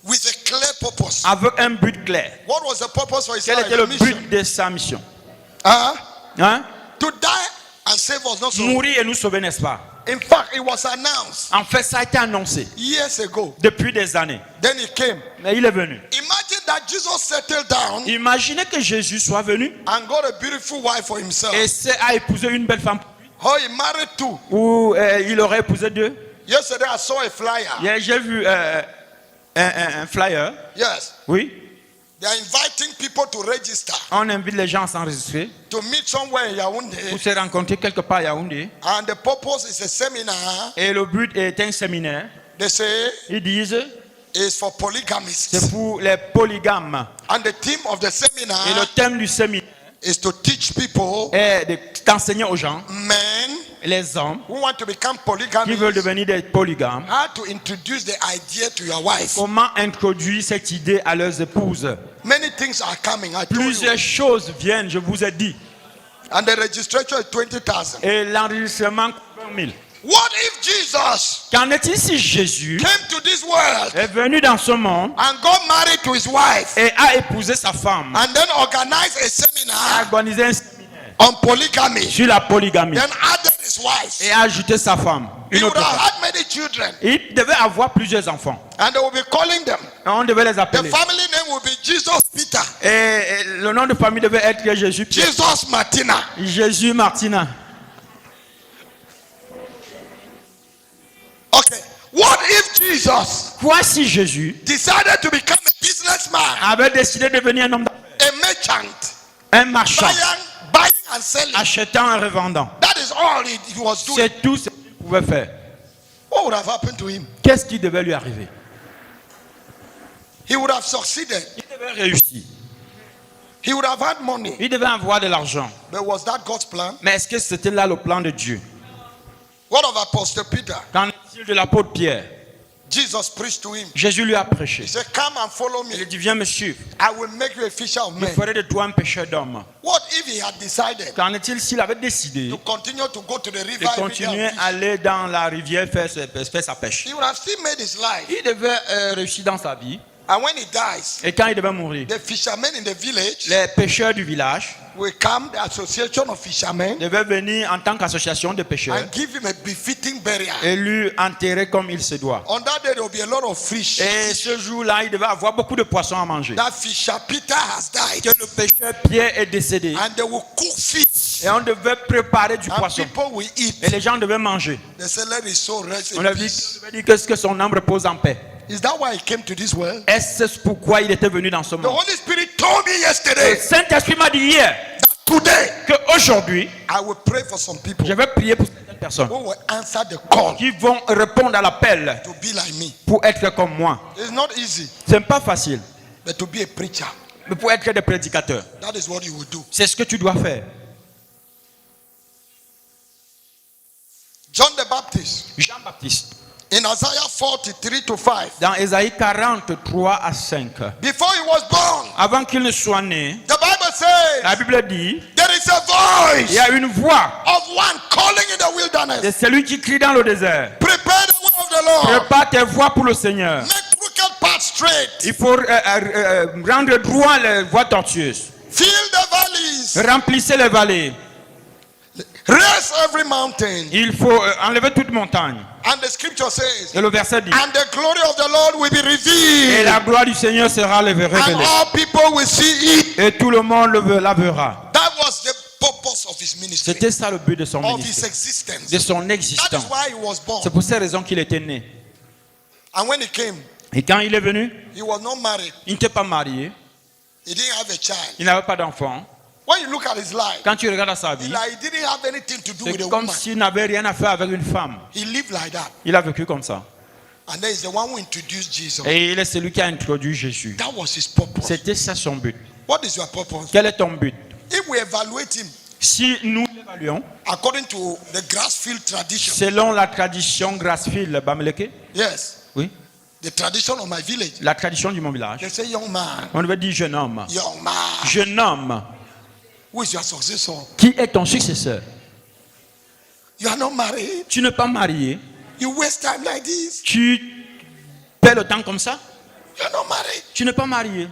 Speaker 1: with a clear purpose.
Speaker 2: avec un but clair.
Speaker 1: What was the purpose for his
Speaker 2: Quel
Speaker 1: life?
Speaker 2: était le
Speaker 1: The mission.
Speaker 2: but de sa mission?
Speaker 1: Huh?
Speaker 2: Hein?
Speaker 1: To die and save us, not so.
Speaker 2: Mourir et nous sauver, n'est-ce pas?
Speaker 1: In fact, it was announced
Speaker 2: En fait, ça a été annoncé
Speaker 1: years ago.
Speaker 2: depuis des années.
Speaker 1: Then he came.
Speaker 2: Mais il est venu.
Speaker 1: Imagine that Jesus settled down
Speaker 2: Imaginez que Jésus soit venu
Speaker 1: and got a beautiful wife for himself.
Speaker 2: et a épousé une belle femme.
Speaker 1: Oh, he married two.
Speaker 2: Ou il aurait épousé deux.
Speaker 1: Yesterday I saw a flyer.
Speaker 2: Hier, j'ai vu un flyer.
Speaker 1: Yes.
Speaker 2: Oui.
Speaker 1: They are inviting people to register
Speaker 2: On invite les gens à s'enregistrer
Speaker 1: to meet somewhere in Yaoundé.
Speaker 2: pour se rencontrer quelque part à Yaoundé.
Speaker 1: And the purpose is a seminar.
Speaker 2: Et le but est un séminaire.
Speaker 1: They say,
Speaker 2: Ils disent,
Speaker 1: is for polygamists.
Speaker 2: C'est pour les polygames.
Speaker 1: And the theme of the
Speaker 2: Et le
Speaker 1: seminar
Speaker 2: thème du séminaire
Speaker 1: is to teach people,
Speaker 2: est d'enseigner aux gens,
Speaker 1: men
Speaker 2: les hommes
Speaker 1: who want to become
Speaker 2: qui
Speaker 1: polygamists,
Speaker 2: veulent devenir des polygames,
Speaker 1: how to introduce the idea to your wife.
Speaker 2: comment introduire cette idée à leurs épouses.
Speaker 1: Many things are coming. I told you.
Speaker 2: Plusieurs choses viennent, je vous ai dit.
Speaker 1: And the registration is 20,000.
Speaker 2: Et l'enregistrement coûte 20 000.
Speaker 1: What if Jesus
Speaker 2: Qu'en est-il si Jésus
Speaker 1: came to this world
Speaker 2: est venu dans ce monde
Speaker 1: and got married to his wife
Speaker 2: et a épousé sa femme,
Speaker 1: and then organized a
Speaker 2: a
Speaker 1: seminar
Speaker 2: organisé un séminaire
Speaker 1: on polygamy,
Speaker 2: sur la polygamie
Speaker 1: then added his wife?
Speaker 2: et a ajouté sa femme,
Speaker 1: He
Speaker 2: une
Speaker 1: would
Speaker 2: autre
Speaker 1: have
Speaker 2: femme.
Speaker 1: had many children
Speaker 2: Il devait avoir plusieurs enfants.
Speaker 1: and they will be calling them.
Speaker 2: Et on devait les
Speaker 1: The
Speaker 2: appeler.
Speaker 1: family name will be Jesus Peter,
Speaker 2: Et le nom de famille devait être Jésus Pierre.
Speaker 1: Jesus Martina.
Speaker 2: Jésus Martina.
Speaker 1: Okay. What if Jesus
Speaker 2: Quoi si Jésus
Speaker 1: decided to become a businessman,
Speaker 2: avait décidé de devenir un homme d'affaires,
Speaker 1: a merchant,
Speaker 2: un marchand,
Speaker 1: buying and selling?
Speaker 2: achetant et revendant?
Speaker 1: That is all he was doing.
Speaker 2: C'est tout ce qu'il pouvait faire.
Speaker 1: What would have happened to him?
Speaker 2: Qu'est-ce qui devait lui arriver?
Speaker 1: He would have succeeded.
Speaker 2: Il devait réussir.
Speaker 1: He would have had money.
Speaker 2: Il devait avoir de l'argent.
Speaker 1: But was that God's plan?
Speaker 2: Mais est-ce que c'était là le plan de Dieu?
Speaker 1: What of Apostle Peter?
Speaker 2: Qu'en est-il de l'apôtre Pierre?
Speaker 1: Jesus preached to him.
Speaker 2: Jésus lui a prêché.
Speaker 1: He said, come and follow me.
Speaker 2: Il dit, viens me suivre.
Speaker 1: I will make you a fisher of
Speaker 2: Je
Speaker 1: men.
Speaker 2: ferai de toi un pêcheur d'hommes.
Speaker 1: What if he had decided
Speaker 2: Qu'en est-il s'il avait décidé
Speaker 1: to continue to go to the
Speaker 2: de
Speaker 1: river every day
Speaker 2: continuer
Speaker 1: and
Speaker 2: à
Speaker 1: fish?
Speaker 2: aller dans la rivière faire sa pêche?
Speaker 1: He would have still made his life.
Speaker 2: Il devait réussir dans sa vie.
Speaker 1: And when he dies,
Speaker 2: Et quand il devait mourir,
Speaker 1: the fishermen in the village
Speaker 2: les pêcheurs du village
Speaker 1: will come, the association of fishermen,
Speaker 2: devaient venir en tant qu'association de pêcheurs
Speaker 1: and give him a befitting burial.
Speaker 2: et lui enterrer comme il se doit.
Speaker 1: On that day, there will be a lot of fish.
Speaker 2: Et ce jour-là, il devait avoir beaucoup de poissons à manger.
Speaker 1: That fisher Peter has died.
Speaker 2: Que le pêcheur Pierre est décédé.
Speaker 1: And they will cook fish.
Speaker 2: Et on devait préparer du
Speaker 1: And
Speaker 2: poisson.
Speaker 1: people will eat.
Speaker 2: Et les gens devaient manger.
Speaker 1: They say, let his soul rest
Speaker 2: On
Speaker 1: in
Speaker 2: a dit
Speaker 1: peace.
Speaker 2: que son âme repose en paix.
Speaker 1: Is that why he came to this world?
Speaker 2: Est-ce pourquoi il était venu dans ce
Speaker 1: The
Speaker 2: monde?
Speaker 1: Holy Spirit told me
Speaker 2: Le
Speaker 1: yesterday
Speaker 2: Saint-Esprit m'a dit hier
Speaker 1: that today
Speaker 2: qu'aujourd'hui,
Speaker 1: I will pray for some people
Speaker 2: je vais prier pour certaines personnes
Speaker 1: who will answer the call
Speaker 2: qui vont répondre à l'appel
Speaker 1: to be like me.
Speaker 2: pour être comme moi.
Speaker 1: It's not easy,
Speaker 2: Ce n'est pas facile,
Speaker 1: but to be a preacher,
Speaker 2: mais pour être des prédicateurs.
Speaker 1: that is what you will do.
Speaker 2: C'est ce que tu dois faire.
Speaker 1: John the Baptist
Speaker 2: Jean-Baptiste,
Speaker 1: in Isaiah 43 to 5,
Speaker 2: dans Ésaïe 43 à 5,
Speaker 1: before he was born,
Speaker 2: avant qu'il ne soit né,
Speaker 1: the Bible says
Speaker 2: la Bible dit,
Speaker 1: there is a
Speaker 2: il y a une voix
Speaker 1: of one calling in the
Speaker 2: de
Speaker 1: wilderness.
Speaker 2: celui qui crie dans le désert.
Speaker 1: Prepare the way of the Lord.
Speaker 2: Prépare tes voies pour le Seigneur.
Speaker 1: Make crooked paths straight.
Speaker 2: Il faut rendre droit les voies tortueuses.
Speaker 1: Fill the valleys.
Speaker 2: Remplissez les vallées.
Speaker 1: Raise every mountain.
Speaker 2: Il faut enlever toute montagne.
Speaker 1: And the scripture says,
Speaker 2: Et le verset dit,
Speaker 1: and the glory of the Lord will be
Speaker 2: et
Speaker 1: revealed.
Speaker 2: la gloire du Seigneur sera
Speaker 1: And
Speaker 2: révélée.
Speaker 1: all people will see it.
Speaker 2: Et tout le monde la verra.
Speaker 1: That was the purpose of his ministry,
Speaker 2: C'était ça le but de son
Speaker 1: of his
Speaker 2: ministère,
Speaker 1: existence.
Speaker 2: de son
Speaker 1: That is
Speaker 2: existence.
Speaker 1: why he was born.
Speaker 2: C'est pour ces raisons qu'il était né.
Speaker 1: And when he came,
Speaker 2: Et quand il est venu,
Speaker 1: he was not married.
Speaker 2: il n'était pas marié,
Speaker 1: He didn't have a child.
Speaker 2: il n'avait pas d'enfant.
Speaker 1: When you look at his life,
Speaker 2: Quand tu regardes sa vie,
Speaker 1: he didn't have anything to do with
Speaker 2: c'est
Speaker 1: a
Speaker 2: comme
Speaker 1: woman.
Speaker 2: s'il n'avait rien à faire avec une femme.
Speaker 1: He lived like that.
Speaker 2: Il a vécu comme ça.
Speaker 1: And then he's the one who introduced Jesus.
Speaker 2: Et il est celui qui a introduit Jésus.
Speaker 1: That was his purpose.
Speaker 2: C'était ça son but.
Speaker 1: What is your purpose?
Speaker 2: Quel est ton but?
Speaker 1: If we evaluate him
Speaker 2: Si nous l'évaluons
Speaker 1: according to the Grassfield tradition,
Speaker 2: selon la tradition Grassfield Bamileke,
Speaker 1: yes,
Speaker 2: oui,
Speaker 1: the tradition of my village,
Speaker 2: la tradition du mon village,
Speaker 1: they say, young man,
Speaker 2: on devait dire jeune homme.
Speaker 1: young man,
Speaker 2: Jeune homme,
Speaker 1: who is your successor?
Speaker 2: qui est ton successeur?
Speaker 1: You are not married.
Speaker 2: Tu n'es pas marié,
Speaker 1: You waste time like this.
Speaker 2: tu perds le temps comme ça,
Speaker 1: You are not married.
Speaker 2: tu n'es pas marié.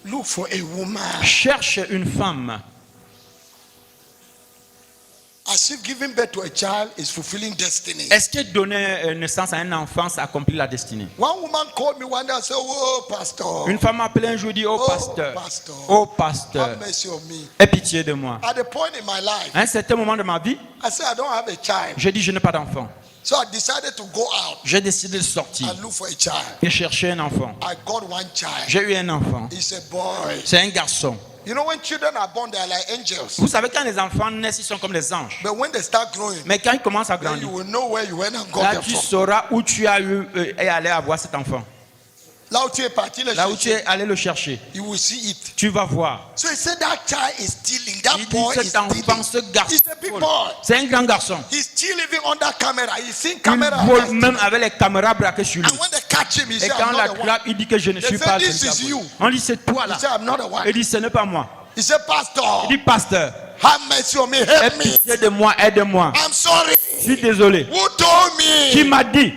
Speaker 1: Look for a woman.
Speaker 2: Cherche une femme.
Speaker 1: As if giving birth to a child is fulfilling destiny.
Speaker 2: Est-ce que donner naissance à un enfant, ça accomplit la destinée?
Speaker 1: One woman called me one day and said, oh, pastor,
Speaker 2: Une femme m'a appelé un jour et dit, oh pasteur,
Speaker 1: pastor,
Speaker 2: oh pasteur,
Speaker 1: have mercy on me.
Speaker 2: aie pitié de moi.
Speaker 1: At the point in my life,
Speaker 2: À un certain moment de ma vie,
Speaker 1: I said, I don't have a child.
Speaker 2: j'ai dit, je n'ai pas d'enfant.
Speaker 1: So I decided to go out
Speaker 2: J'ai décidé de sortir
Speaker 1: and look for a child.
Speaker 2: et chercher un enfant.
Speaker 1: I got one child.
Speaker 2: J'ai eu un enfant.
Speaker 1: It's a boy.
Speaker 2: C'est un garçon.
Speaker 1: You know, when children are born, they are like angels.
Speaker 2: Vous savez, quand les enfants naissent, ils sont comme des anges.
Speaker 1: But when they start growing,
Speaker 2: Mais quand ils commencent à
Speaker 1: then you
Speaker 2: grandir,
Speaker 1: will know where you went and got
Speaker 2: là,
Speaker 1: them
Speaker 2: tu
Speaker 1: from.
Speaker 2: sauras où tu as eu et allé avoir cet enfant.
Speaker 1: Là où tu es parti, le
Speaker 2: là où tu
Speaker 1: chercher,
Speaker 2: es allé le chercher.
Speaker 1: you will see it.
Speaker 2: Tu vas voir.
Speaker 1: So he said that child is stealing. That
Speaker 2: Il
Speaker 1: boy
Speaker 2: dit
Speaker 1: is
Speaker 2: cet enfant,
Speaker 1: stealing.
Speaker 2: ce garçon,
Speaker 1: He's a big boy.
Speaker 2: c'est un grand garçon.
Speaker 1: He's still living under camera. He's seen
Speaker 2: Il
Speaker 1: camera.
Speaker 2: vole même avec les caméras braquées sur lui.
Speaker 1: And when they catch him, he
Speaker 2: Et
Speaker 1: said,
Speaker 2: quand
Speaker 1: I'm
Speaker 2: la
Speaker 1: not the one.
Speaker 2: trappe, il dit que je ne
Speaker 1: They
Speaker 2: suis
Speaker 1: say,
Speaker 2: pas
Speaker 1: "This
Speaker 2: celui
Speaker 1: is
Speaker 2: qui a
Speaker 1: you."
Speaker 2: volé. On dit c'est toi
Speaker 1: He
Speaker 2: là.
Speaker 1: said, I'm not the one.
Speaker 2: Il dit ce n'est pas moi.
Speaker 1: He said, Pastor,
Speaker 2: Il dit pasteur,
Speaker 1: have mercy on me.
Speaker 2: aie
Speaker 1: Help me.
Speaker 2: pitié de moi, aide-moi.
Speaker 1: I'm sorry.
Speaker 2: Je suis désolé.
Speaker 1: Who told
Speaker 2: Qui
Speaker 1: me?
Speaker 2: m'a dit?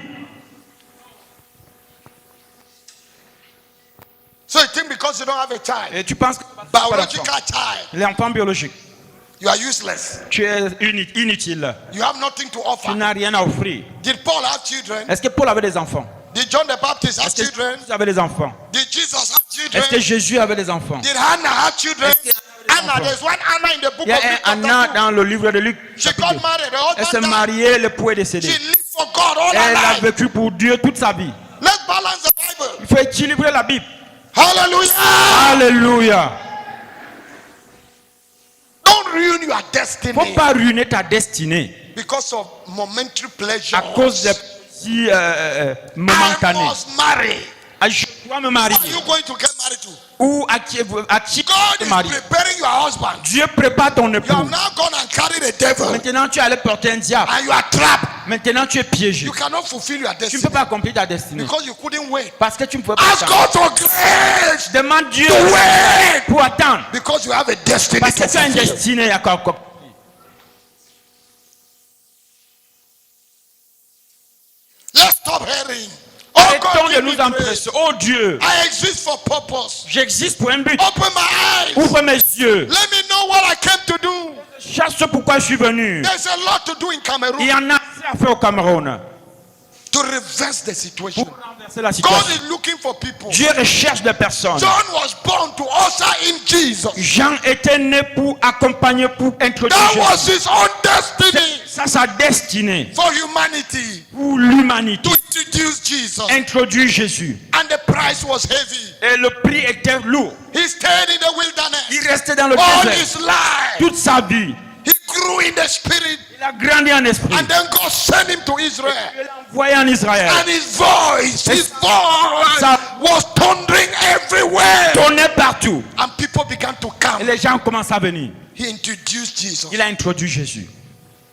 Speaker 1: So you think because you don't have a child,
Speaker 2: Et tu penses que tu n'as pas d'enfant.
Speaker 1: biological child,
Speaker 2: L'enfant biologique,
Speaker 1: you are useless.
Speaker 2: tu es inutile.
Speaker 1: You have nothing to
Speaker 2: Tu
Speaker 1: offer.
Speaker 2: n'as rien à offrir.
Speaker 1: Did Paul have children?
Speaker 2: Est-ce que Paul avait des enfants?
Speaker 1: Did John the Baptist have
Speaker 2: Est-ce que
Speaker 1: children?
Speaker 2: Jésus avait des enfants?
Speaker 1: Did Jesus have
Speaker 2: Est-ce que
Speaker 1: children?
Speaker 2: Jésus avait des enfants?
Speaker 1: Did Hannah have children?
Speaker 2: Est-ce qu'il y a des
Speaker 1: Anna,
Speaker 2: enfants?
Speaker 1: there's one Anna in the book
Speaker 2: Il y a
Speaker 1: of Luke.
Speaker 2: un Anna
Speaker 1: chapter 2.
Speaker 2: dans le livre de Luc.
Speaker 1: She
Speaker 2: chapitre
Speaker 1: got
Speaker 2: 2.
Speaker 1: married. The
Speaker 2: Elle s'est
Speaker 1: husband died.
Speaker 2: mariée, l'époux est décédé.
Speaker 1: She lived for God all her
Speaker 2: Elle a
Speaker 1: life.
Speaker 2: vécu pour Dieu toute sa vie.
Speaker 1: Let's balance the Bible.
Speaker 2: Il faut équilibrer la Bible.
Speaker 1: Hallelujah.
Speaker 2: Alléluia.
Speaker 1: Don't ruin your
Speaker 2: Il ne
Speaker 1: destiny
Speaker 2: faut pas ruiner ta destinée
Speaker 1: because of momentary pleasure.
Speaker 2: à cause des petits
Speaker 1: I
Speaker 2: momentanés.
Speaker 1: must marry.
Speaker 2: Ah, je dois me
Speaker 1: Who
Speaker 2: marier.
Speaker 1: are you going to get married to?
Speaker 2: Ou à qui
Speaker 1: God
Speaker 2: te
Speaker 1: is
Speaker 2: marier?
Speaker 1: preparing your husband.
Speaker 2: Dieu prépare ton
Speaker 1: You have
Speaker 2: époux.
Speaker 1: now gone and carried the devil
Speaker 2: Maintenant tu es allé porter un diable.
Speaker 1: and you are trapped.
Speaker 2: Maintenant tu es piégé.
Speaker 1: You cannot fulfill your
Speaker 2: Tu ne
Speaker 1: destiny
Speaker 2: peux pas accomplir ta destinée.
Speaker 1: because you couldn't wait.
Speaker 2: Parce que tu ne peux pas
Speaker 1: Ask
Speaker 2: attendre.
Speaker 1: God for grace
Speaker 2: Demande Dieu
Speaker 1: to wait
Speaker 2: pour attendre.
Speaker 1: because you have a destiny
Speaker 2: Parce que
Speaker 1: to
Speaker 2: tu as une
Speaker 1: fulfill.
Speaker 2: destinée à accomplir.
Speaker 1: Let's stop hearing. Oh
Speaker 2: Arrêtons
Speaker 1: God,
Speaker 2: de
Speaker 1: give me
Speaker 2: nous
Speaker 1: grace.
Speaker 2: empresser. Oh Dieu,
Speaker 1: I exist for purpose.
Speaker 2: j'existe pour un but.
Speaker 1: Open my eyes.
Speaker 2: Ouvre mes yeux.
Speaker 1: Let me know what I came to do.
Speaker 2: Cherche pourquoi je suis venu.
Speaker 1: There's a lot to do in
Speaker 2: Il
Speaker 1: Cameroon
Speaker 2: y en a assez à faire au Cameroun
Speaker 1: to reverse the situation.
Speaker 2: pour renverser la
Speaker 1: God
Speaker 2: situation.
Speaker 1: is looking for people.
Speaker 2: Dieu recherche des personnes.
Speaker 1: John was born to usher in Jesus.
Speaker 2: Jean était né pour accompagner, pour introduire
Speaker 1: That
Speaker 2: Jésus.
Speaker 1: was his own destiny
Speaker 2: Ça, sa destinée
Speaker 1: for humanity
Speaker 2: pour l'humanité.
Speaker 1: to introduce Jesus.
Speaker 2: Introduire Jésus.
Speaker 1: And the price was heavy.
Speaker 2: Et le prix était lourd.
Speaker 1: He stayed in the wilderness
Speaker 2: Il restait dans le
Speaker 1: all
Speaker 2: désert
Speaker 1: his life.
Speaker 2: toute sa vie.
Speaker 1: He grew in the spirit.
Speaker 2: Il a grandi en esprit.
Speaker 1: And then God sent him to Israel.
Speaker 2: Il l'a envoyé en Israël.
Speaker 1: And his voice was thundering everywhere.
Speaker 2: Tournait partout.
Speaker 1: And people began to
Speaker 2: Et
Speaker 1: come.
Speaker 2: les gens commencent à venir.
Speaker 1: He introduced Jesus.
Speaker 2: Il a introduit Jésus.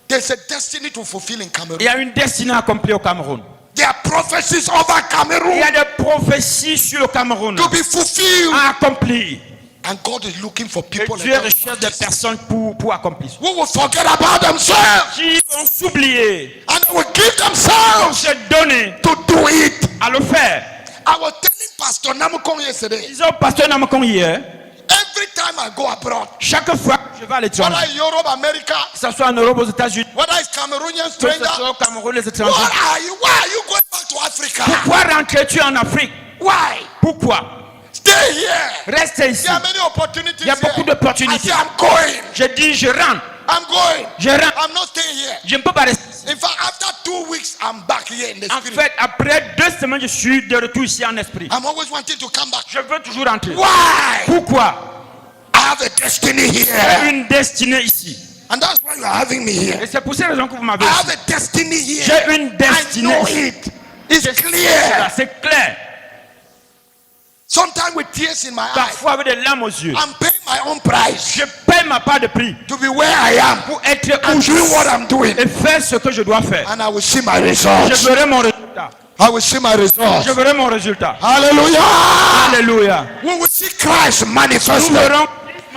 Speaker 1: There's a destiny to fulfill in Cameroon.
Speaker 2: Il y a une destinée accomplie au Cameroun.
Speaker 1: There are prophecies over
Speaker 2: Il y
Speaker 1: Cameroon
Speaker 2: a des prophéties sur le Cameroun
Speaker 1: to be fulfilled.
Speaker 2: à accomplir.
Speaker 1: And God is looking for
Speaker 2: Et
Speaker 1: people
Speaker 2: Dieu
Speaker 1: like
Speaker 2: recherche des personnes pour accomplir.
Speaker 1: who will forget about themselves
Speaker 2: Qui vont s'oublier,
Speaker 1: and they will give themselves
Speaker 2: se donner
Speaker 1: to do it.
Speaker 2: à le faire.
Speaker 1: I was telling Pastor Namukong yesterday,
Speaker 2: Disons au pasteur Namakon hier,
Speaker 1: every time I go abroad,
Speaker 2: chaque fois que je vais à
Speaker 1: whether
Speaker 2: l'étranger,
Speaker 1: in Europe, America,
Speaker 2: que ce soit en Europe, aux États-Unis,
Speaker 1: whether it's Cameroonian
Speaker 2: que ce
Speaker 1: stranger,
Speaker 2: soit au Cameroun, les
Speaker 1: why
Speaker 2: étrangers,
Speaker 1: are you going back to Africa?
Speaker 2: pourquoi rentres-tu en Afrique?
Speaker 1: Why?
Speaker 2: Pourquoi?
Speaker 1: Stay here.
Speaker 2: Reste ici.
Speaker 1: There are many opportunities
Speaker 2: Il y a beaucoup
Speaker 1: here. I
Speaker 2: d'opportunités.
Speaker 1: say, I'm going.
Speaker 2: Je dis, je rentre.
Speaker 1: I'm going.
Speaker 2: Je rentre.
Speaker 1: I'm not staying here.
Speaker 2: Je ne peux pas rester ici.
Speaker 1: In fact, after 2 weeks, I'm back here in the
Speaker 2: En
Speaker 1: spirit.
Speaker 2: fait, après 2 semaines, je suis de retour ici en esprit.
Speaker 1: I'm always wanting to come back.
Speaker 2: Je veux toujours rentrer.
Speaker 1: Why?
Speaker 2: Pourquoi?
Speaker 1: I have a destiny
Speaker 2: J'ai
Speaker 1: here.
Speaker 2: une destinée ici.
Speaker 1: And that's why you are having me here.
Speaker 2: Et c'est pour cette raison que vous m'avez
Speaker 1: I
Speaker 2: ici.
Speaker 1: have a destiny here.
Speaker 2: J'ai une
Speaker 1: I
Speaker 2: destinée
Speaker 1: know
Speaker 2: ici.
Speaker 1: it. It's
Speaker 2: Voilà,
Speaker 1: clear.
Speaker 2: c'est clair.
Speaker 1: Sometimes with tears in my eyes,
Speaker 2: Parfois avec des larmes aux yeux.
Speaker 1: I'm paying my own price
Speaker 2: Je paie ma part de prix
Speaker 1: to be where I am
Speaker 2: pour être où
Speaker 1: and
Speaker 2: je
Speaker 1: doing what
Speaker 2: suis
Speaker 1: I'm doing.
Speaker 2: et faire ce que je dois faire.
Speaker 1: And I will see my
Speaker 2: Je
Speaker 1: results.
Speaker 2: verrai mon résultat.
Speaker 1: I will see my results.
Speaker 2: Je verrai mon résultat.
Speaker 1: Hallelujah.
Speaker 2: Alléluia.
Speaker 1: We will see Christ
Speaker 2: Nous
Speaker 1: manifested.
Speaker 2: verrons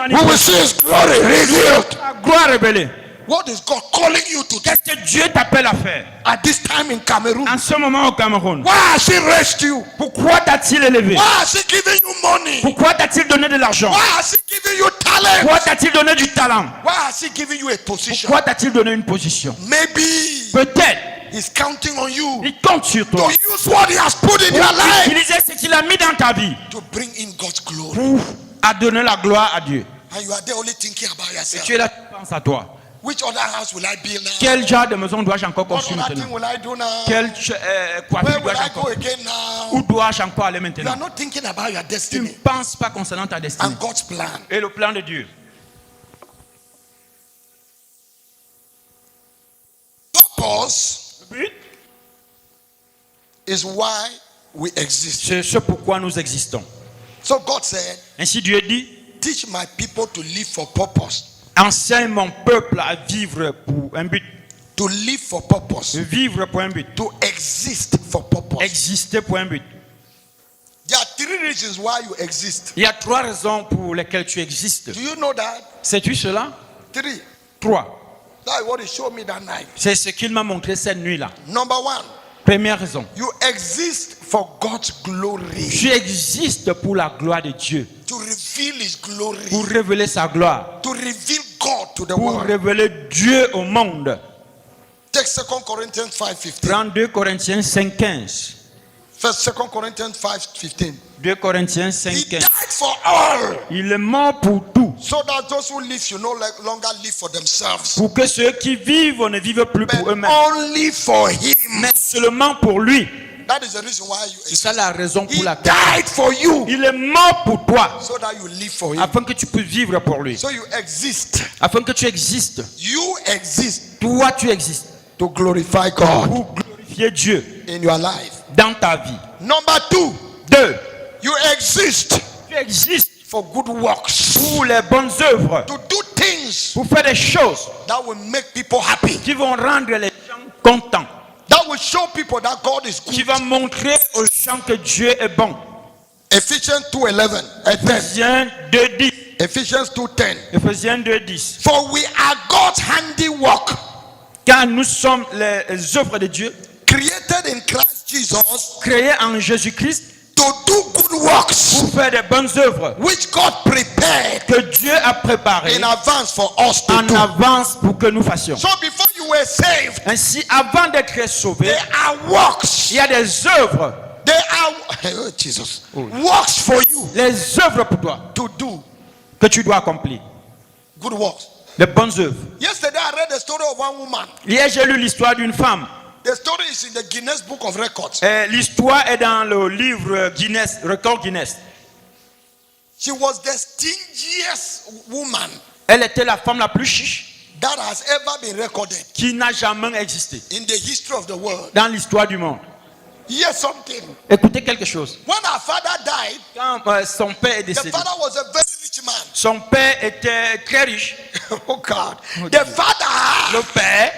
Speaker 1: We will see His glory revealed.
Speaker 2: la gloire révélée.
Speaker 1: What is God calling you to do
Speaker 2: Qu'est-ce que Dieu t'appelle à faire
Speaker 1: at this time in Cameroon?
Speaker 2: en ce moment au Cameroun?
Speaker 1: Why has He raised you?
Speaker 2: Pourquoi t'a-t-il élevé?
Speaker 1: Why has He given you money?
Speaker 2: Pourquoi t'a-t-il donné de l'argent?
Speaker 1: Why has He given you talent?
Speaker 2: Pourquoi t'a-t-il donné du talent?
Speaker 1: Why has He given you a position?
Speaker 2: Pourquoi t'a-t-il donné une position?
Speaker 1: Maybe
Speaker 2: Peut-être
Speaker 1: He's counting on you
Speaker 2: il compte sur
Speaker 1: to
Speaker 2: toi
Speaker 1: use what He has put in
Speaker 2: pour
Speaker 1: your life
Speaker 2: utiliser ce qu'il a mis dans ta vie
Speaker 1: to bring in God's glory.
Speaker 2: pour à donner la gloire à Dieu.
Speaker 1: And you are there only thinking about
Speaker 2: Et
Speaker 1: yourself.
Speaker 2: tu es là, tu penses à toi.
Speaker 1: Which other house will I build now?
Speaker 2: Quel genre de maison dois-je encore
Speaker 1: What
Speaker 2: construire
Speaker 1: other thing
Speaker 2: maintenant?
Speaker 1: will I do now?
Speaker 2: Quelle
Speaker 1: Where
Speaker 2: coiffure
Speaker 1: will
Speaker 2: dois-je
Speaker 1: I go
Speaker 2: encore?
Speaker 1: again now?
Speaker 2: Où dois-je encore aller
Speaker 1: You are
Speaker 2: maintenant?
Speaker 1: not thinking about your
Speaker 2: Tu ne
Speaker 1: destiny
Speaker 2: penses pas concernant ta destinée
Speaker 1: and God's plan.
Speaker 2: et le plan de Dieu.
Speaker 1: Purpose
Speaker 2: Le but,
Speaker 1: is why we exist.
Speaker 2: C'est ce pourquoi nous existons.
Speaker 1: So God said,
Speaker 2: Ainsi Dieu dit,
Speaker 1: teach my people to live for purpose.
Speaker 2: enseigne mon peuple à vivre pour un but.
Speaker 1: To live for purpose.
Speaker 2: Vivre pour un but.
Speaker 1: To exist for purpose.
Speaker 2: Exister pour un but.
Speaker 1: There are 3 reasons why you exist.
Speaker 2: Il y a 3 raisons pour lesquelles tu existes.
Speaker 1: Do you know that?
Speaker 2: Sais-tu cela?
Speaker 1: 3.
Speaker 2: 3.
Speaker 1: That's what he showed me that night.
Speaker 2: C'est ce qu'il m'a montré cette nuit-là.
Speaker 1: Number 1,
Speaker 2: Première raison.
Speaker 1: you exist for God's glory.
Speaker 2: Tu existes pour la gloire de Dieu.
Speaker 1: To reveal his glory.
Speaker 2: Pour révéler sa gloire.
Speaker 1: To reveal God to the
Speaker 2: Pour
Speaker 1: world.
Speaker 2: révéler Dieu au monde.
Speaker 1: Take 2 Corinthians 5:15.
Speaker 2: Prends 2 Corinthiens 5.15.
Speaker 1: First 2 Corinthians 5:15.
Speaker 2: 2 Corinthiens
Speaker 1: He
Speaker 2: 5.15.
Speaker 1: died for all.
Speaker 2: Il est mort pour tout.
Speaker 1: So that those who live should no longer live for themselves.
Speaker 2: Pour que ceux qui vivent ne vivent plus
Speaker 1: But
Speaker 2: pour eux-mêmes.
Speaker 1: only for him.
Speaker 2: Mais seulement pour lui.
Speaker 1: That is the reason why you
Speaker 2: C'est
Speaker 1: exist.
Speaker 2: ça la raison
Speaker 1: He
Speaker 2: pour laquelle.
Speaker 1: died for you.
Speaker 2: Il est mort pour toi.
Speaker 1: So that you live for him.
Speaker 2: Afin que tu puisses vivre pour lui.
Speaker 1: So you exist.
Speaker 2: Afin que tu existes.
Speaker 1: You exist
Speaker 2: Toi, tu existes.
Speaker 1: to glorify God
Speaker 2: Pour glorifier Dieu
Speaker 1: in your life.
Speaker 2: dans ta vie.
Speaker 1: Number 2,
Speaker 2: 2.
Speaker 1: you exist
Speaker 2: Tu existes
Speaker 1: for good works.
Speaker 2: pour les bonnes œuvres.
Speaker 1: To do things
Speaker 2: Pour faire des choses
Speaker 1: that will make people happy.
Speaker 2: qui vont rendre les gens contents.
Speaker 1: That will show people that God is
Speaker 2: Qui
Speaker 1: good.
Speaker 2: vont montrer aux gens que Dieu est bon.
Speaker 1: Ephesians 2:11 and 10.
Speaker 2: Ephésiens 2.10.
Speaker 1: Ephesians 2:10.
Speaker 2: Ephésiens 2.10.
Speaker 1: For we are God's handiwork,
Speaker 2: Car nous sommes les œuvres de Dieu,
Speaker 1: created in Christ Jesus
Speaker 2: créées en Jésus-Christ
Speaker 1: to do good works,
Speaker 2: pour faire des bonnes œuvres
Speaker 1: which God prepared
Speaker 2: que Dieu a préparées
Speaker 1: in advance for us to
Speaker 2: en
Speaker 1: do.
Speaker 2: avance pour que nous fassions.
Speaker 1: So before you were saved,
Speaker 2: Ainsi, avant d'être sauvé,
Speaker 1: there are works.
Speaker 2: il y a des œuvres,
Speaker 1: There are oh, Jesus. Works for you
Speaker 2: les œuvres pour toi
Speaker 1: to do.
Speaker 2: que tu dois accomplir.
Speaker 1: Good works.
Speaker 2: Les bonnes œuvres.
Speaker 1: Yesterday I read the story of one woman.
Speaker 2: Hier, j'ai lu l'histoire d'une femme.
Speaker 1: The story is in the Guinness Book of Records.
Speaker 2: L'histoire est dans le livre Guinness, record Guinness.
Speaker 1: She was the stingiest woman
Speaker 2: Elle était la femme la plus chiche
Speaker 1: that has ever been recorded
Speaker 2: qui n'a jamais existé
Speaker 1: in the history of the world.
Speaker 2: dans l'histoire du monde.
Speaker 1: Hear something.
Speaker 2: Écoutez quelque chose.
Speaker 1: When her father died,
Speaker 2: Quand son père est
Speaker 1: the
Speaker 2: décédé,
Speaker 1: father was a very rich man.
Speaker 2: son père était très riche.
Speaker 1: Oh God.
Speaker 2: Oh,
Speaker 1: The
Speaker 2: dear.
Speaker 1: father
Speaker 2: Le père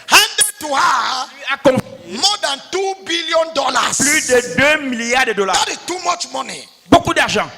Speaker 1: handed to her
Speaker 2: lui a confié
Speaker 1: more than $2 billion.
Speaker 2: plus de 2 milliards de dollars.
Speaker 1: That is too much money.
Speaker 2: Beaucoup d'argent.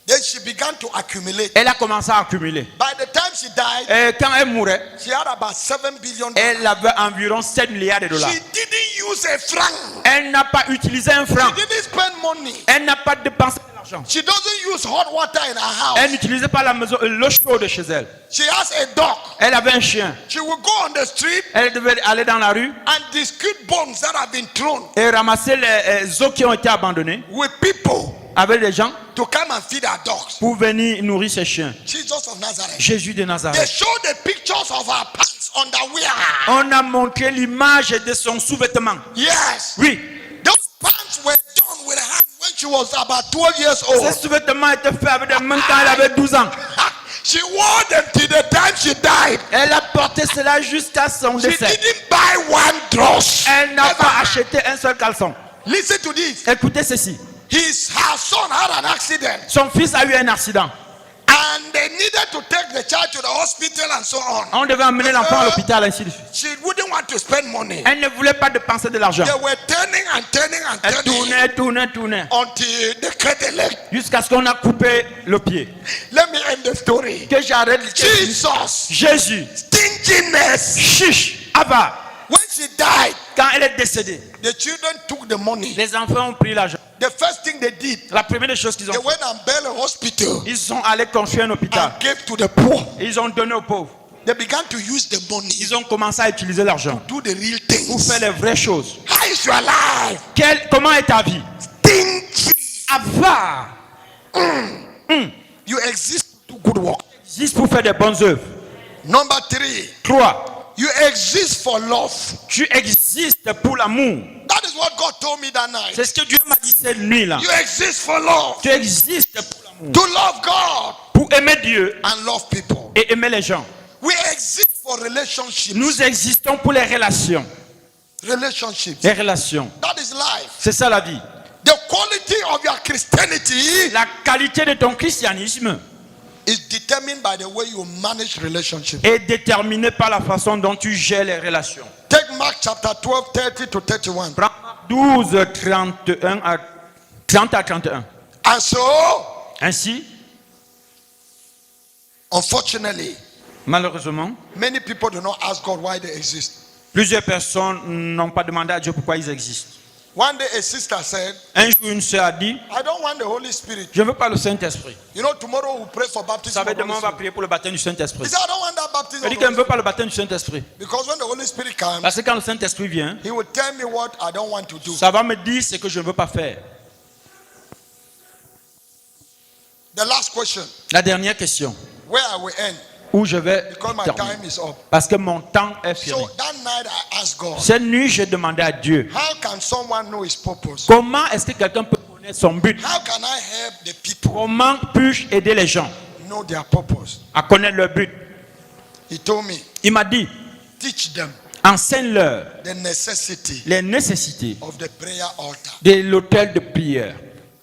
Speaker 1: Then she began to accumulate.
Speaker 2: Elle a commencé à accumuler.
Speaker 1: By the time she died,
Speaker 2: Et quand elle mourait,
Speaker 1: she had about $7 billion.
Speaker 2: elle avait environ 7 milliards de dollars.
Speaker 1: She didn't use a franc.
Speaker 2: Elle n'a pas utilisé un franc.
Speaker 1: She didn't spend money.
Speaker 2: Elle n'a pas dépensé de l'argent.
Speaker 1: She doesn't use hot water in her
Speaker 2: Elle
Speaker 1: house.
Speaker 2: n'utilisait pas la maison, l'eau chaude chez elle.
Speaker 1: She has a dog.
Speaker 2: Elle avait un chien.
Speaker 1: She will go on the street
Speaker 2: Elle devait aller dans la rue
Speaker 1: and discrete bones that have been thrown
Speaker 2: et ramasser les os qui ont été abandonnés
Speaker 1: with people
Speaker 2: avec les gens
Speaker 1: to come and feed her dogs.
Speaker 2: pour venir nourrir ses chiens.
Speaker 1: Jesus of Nazareth.
Speaker 2: Jésus de
Speaker 1: They
Speaker 2: Nazareth.
Speaker 1: show the pictures of her pants underwear.
Speaker 2: On a montré l'image de son sous-vêtement.
Speaker 1: Yes.
Speaker 2: Oui,
Speaker 1: Those pants were done with her hand when she was about 12 years
Speaker 2: ces
Speaker 1: old.
Speaker 2: sous-vêtements étaient faits avec des mains quand elle avait 12 ans.
Speaker 1: She wore them till the time she died.
Speaker 2: Elle a porté cela jusqu'à son
Speaker 1: She
Speaker 2: décès.
Speaker 1: didn't buy one dress.
Speaker 2: Elle n'a
Speaker 1: Ever.
Speaker 2: pas acheté un seul caleçon.
Speaker 1: Listen to this.
Speaker 2: Écoutez ceci.
Speaker 1: Her son had an accident
Speaker 2: Son fils a eu un accident.
Speaker 1: and they needed to take the child to the hospital and so on.
Speaker 2: On devait emmener l'enfant à l'hôpital, ainsi de suite.
Speaker 1: She wouldn't want to spend money.
Speaker 2: Elle ne voulait pas dépenser de l'argent.
Speaker 1: They were turning and turning and
Speaker 2: Elle
Speaker 1: turning
Speaker 2: tournait
Speaker 1: until they cut the leg.
Speaker 2: jusqu'à ce qu'on a coupé le pied.
Speaker 1: Let me end the story.
Speaker 2: Que j'arrête.
Speaker 1: Jesus,
Speaker 2: Jésus,
Speaker 1: stinginess.
Speaker 2: chiche, avare.
Speaker 1: When she died,
Speaker 2: Quand elle est décédée,
Speaker 1: the children took the money.
Speaker 2: les enfants ont pris l'argent.
Speaker 1: The first thing they did,
Speaker 2: La première des choses qu'ils ont
Speaker 1: they
Speaker 2: fait,
Speaker 1: went and built a hospital
Speaker 2: ils sont allés construire un hôpital.
Speaker 1: and gave to the poor.
Speaker 2: Ils ont donné aux pauvres.
Speaker 1: They began to use the money
Speaker 2: Ils ont commencé à utiliser l'argent
Speaker 1: to do the real
Speaker 2: pour
Speaker 1: things.
Speaker 2: faire les vraies choses.
Speaker 1: How is your life?
Speaker 2: Comment est ta vie?
Speaker 1: Stingy.
Speaker 2: Avare.
Speaker 1: You exist to do good work.
Speaker 2: Juste pour faire des bonnes œuvres.
Speaker 1: Number 3,
Speaker 2: 3.
Speaker 1: you exist for love.
Speaker 2: Tu existes pour l'amour.
Speaker 1: That is what God told me that night.
Speaker 2: C'est ce que Dieu m'a dit cette nuit-là.
Speaker 1: You exist for love.
Speaker 2: Tu existes pour l'amour.
Speaker 1: To love God
Speaker 2: Pour aimer Dieu
Speaker 1: and love people.
Speaker 2: et aimer les gens.
Speaker 1: We exist for relationships.
Speaker 2: Nous existons pour les relations.
Speaker 1: Relationships.
Speaker 2: Les relations.
Speaker 1: That is life.
Speaker 2: C'est ça la vie.
Speaker 1: The quality of your Christianity
Speaker 2: La qualité de ton christianisme
Speaker 1: is determined by the way you manage relationships.
Speaker 2: est déterminée par la façon dont tu gères les relations.
Speaker 1: Take Mark chapter 12, 30 to 31.
Speaker 2: Prends 12, 31 à 30 à 31.
Speaker 1: And so,
Speaker 2: Ainsi,
Speaker 1: unfortunately,
Speaker 2: malheureusement,
Speaker 1: many people do not ask God why they exist.
Speaker 2: plusieurs personnes n'ont pas demandé à Dieu pourquoi ils existent.
Speaker 1: One day a sister said,
Speaker 2: Un jour, une sœur a dit,
Speaker 1: I don't want the Holy Spirit.
Speaker 2: je ne veux pas le Saint-Esprit.
Speaker 1: You know, tomorrow we'll pray for
Speaker 2: Vous
Speaker 1: baptism.
Speaker 2: savez,
Speaker 1: of the
Speaker 2: demain,
Speaker 1: Holy
Speaker 2: on va
Speaker 1: Spirit.
Speaker 2: prier pour le baptême du
Speaker 1: He
Speaker 2: Saint-Esprit.
Speaker 1: said, I don't want that baptism.
Speaker 2: Elle dit
Speaker 1: of the
Speaker 2: qu'elle
Speaker 1: Holy
Speaker 2: ne veut pas le baptême du Saint-Esprit.
Speaker 1: Spirit. Because when the Holy Spirit comes,
Speaker 2: Parce que quand le Saint-Esprit vient,
Speaker 1: he will tell me what I don't want to do.
Speaker 2: ça va me dire ce que je ne veux pas faire.
Speaker 1: The last question,
Speaker 2: La dernière question,
Speaker 1: where I will end,
Speaker 2: où je vais
Speaker 1: because my
Speaker 2: terminer.
Speaker 1: time is up.
Speaker 2: Parce que mon temps est fini.
Speaker 1: So that night I asked God,
Speaker 2: Cette nuit, j'ai demandé à Dieu,
Speaker 1: how can someone know his purpose?
Speaker 2: comment est-ce que quelqu'un peut connaître son but?
Speaker 1: How can I help the people
Speaker 2: Comment puis-je aider les gens
Speaker 1: know their purpose?
Speaker 2: à connaître leur but?
Speaker 1: He told me,
Speaker 2: Il m'a dit,
Speaker 1: teach them
Speaker 2: enseigne-leur
Speaker 1: the necessity
Speaker 2: les nécessités
Speaker 1: of the prayer altar.
Speaker 2: de l'autel de prière.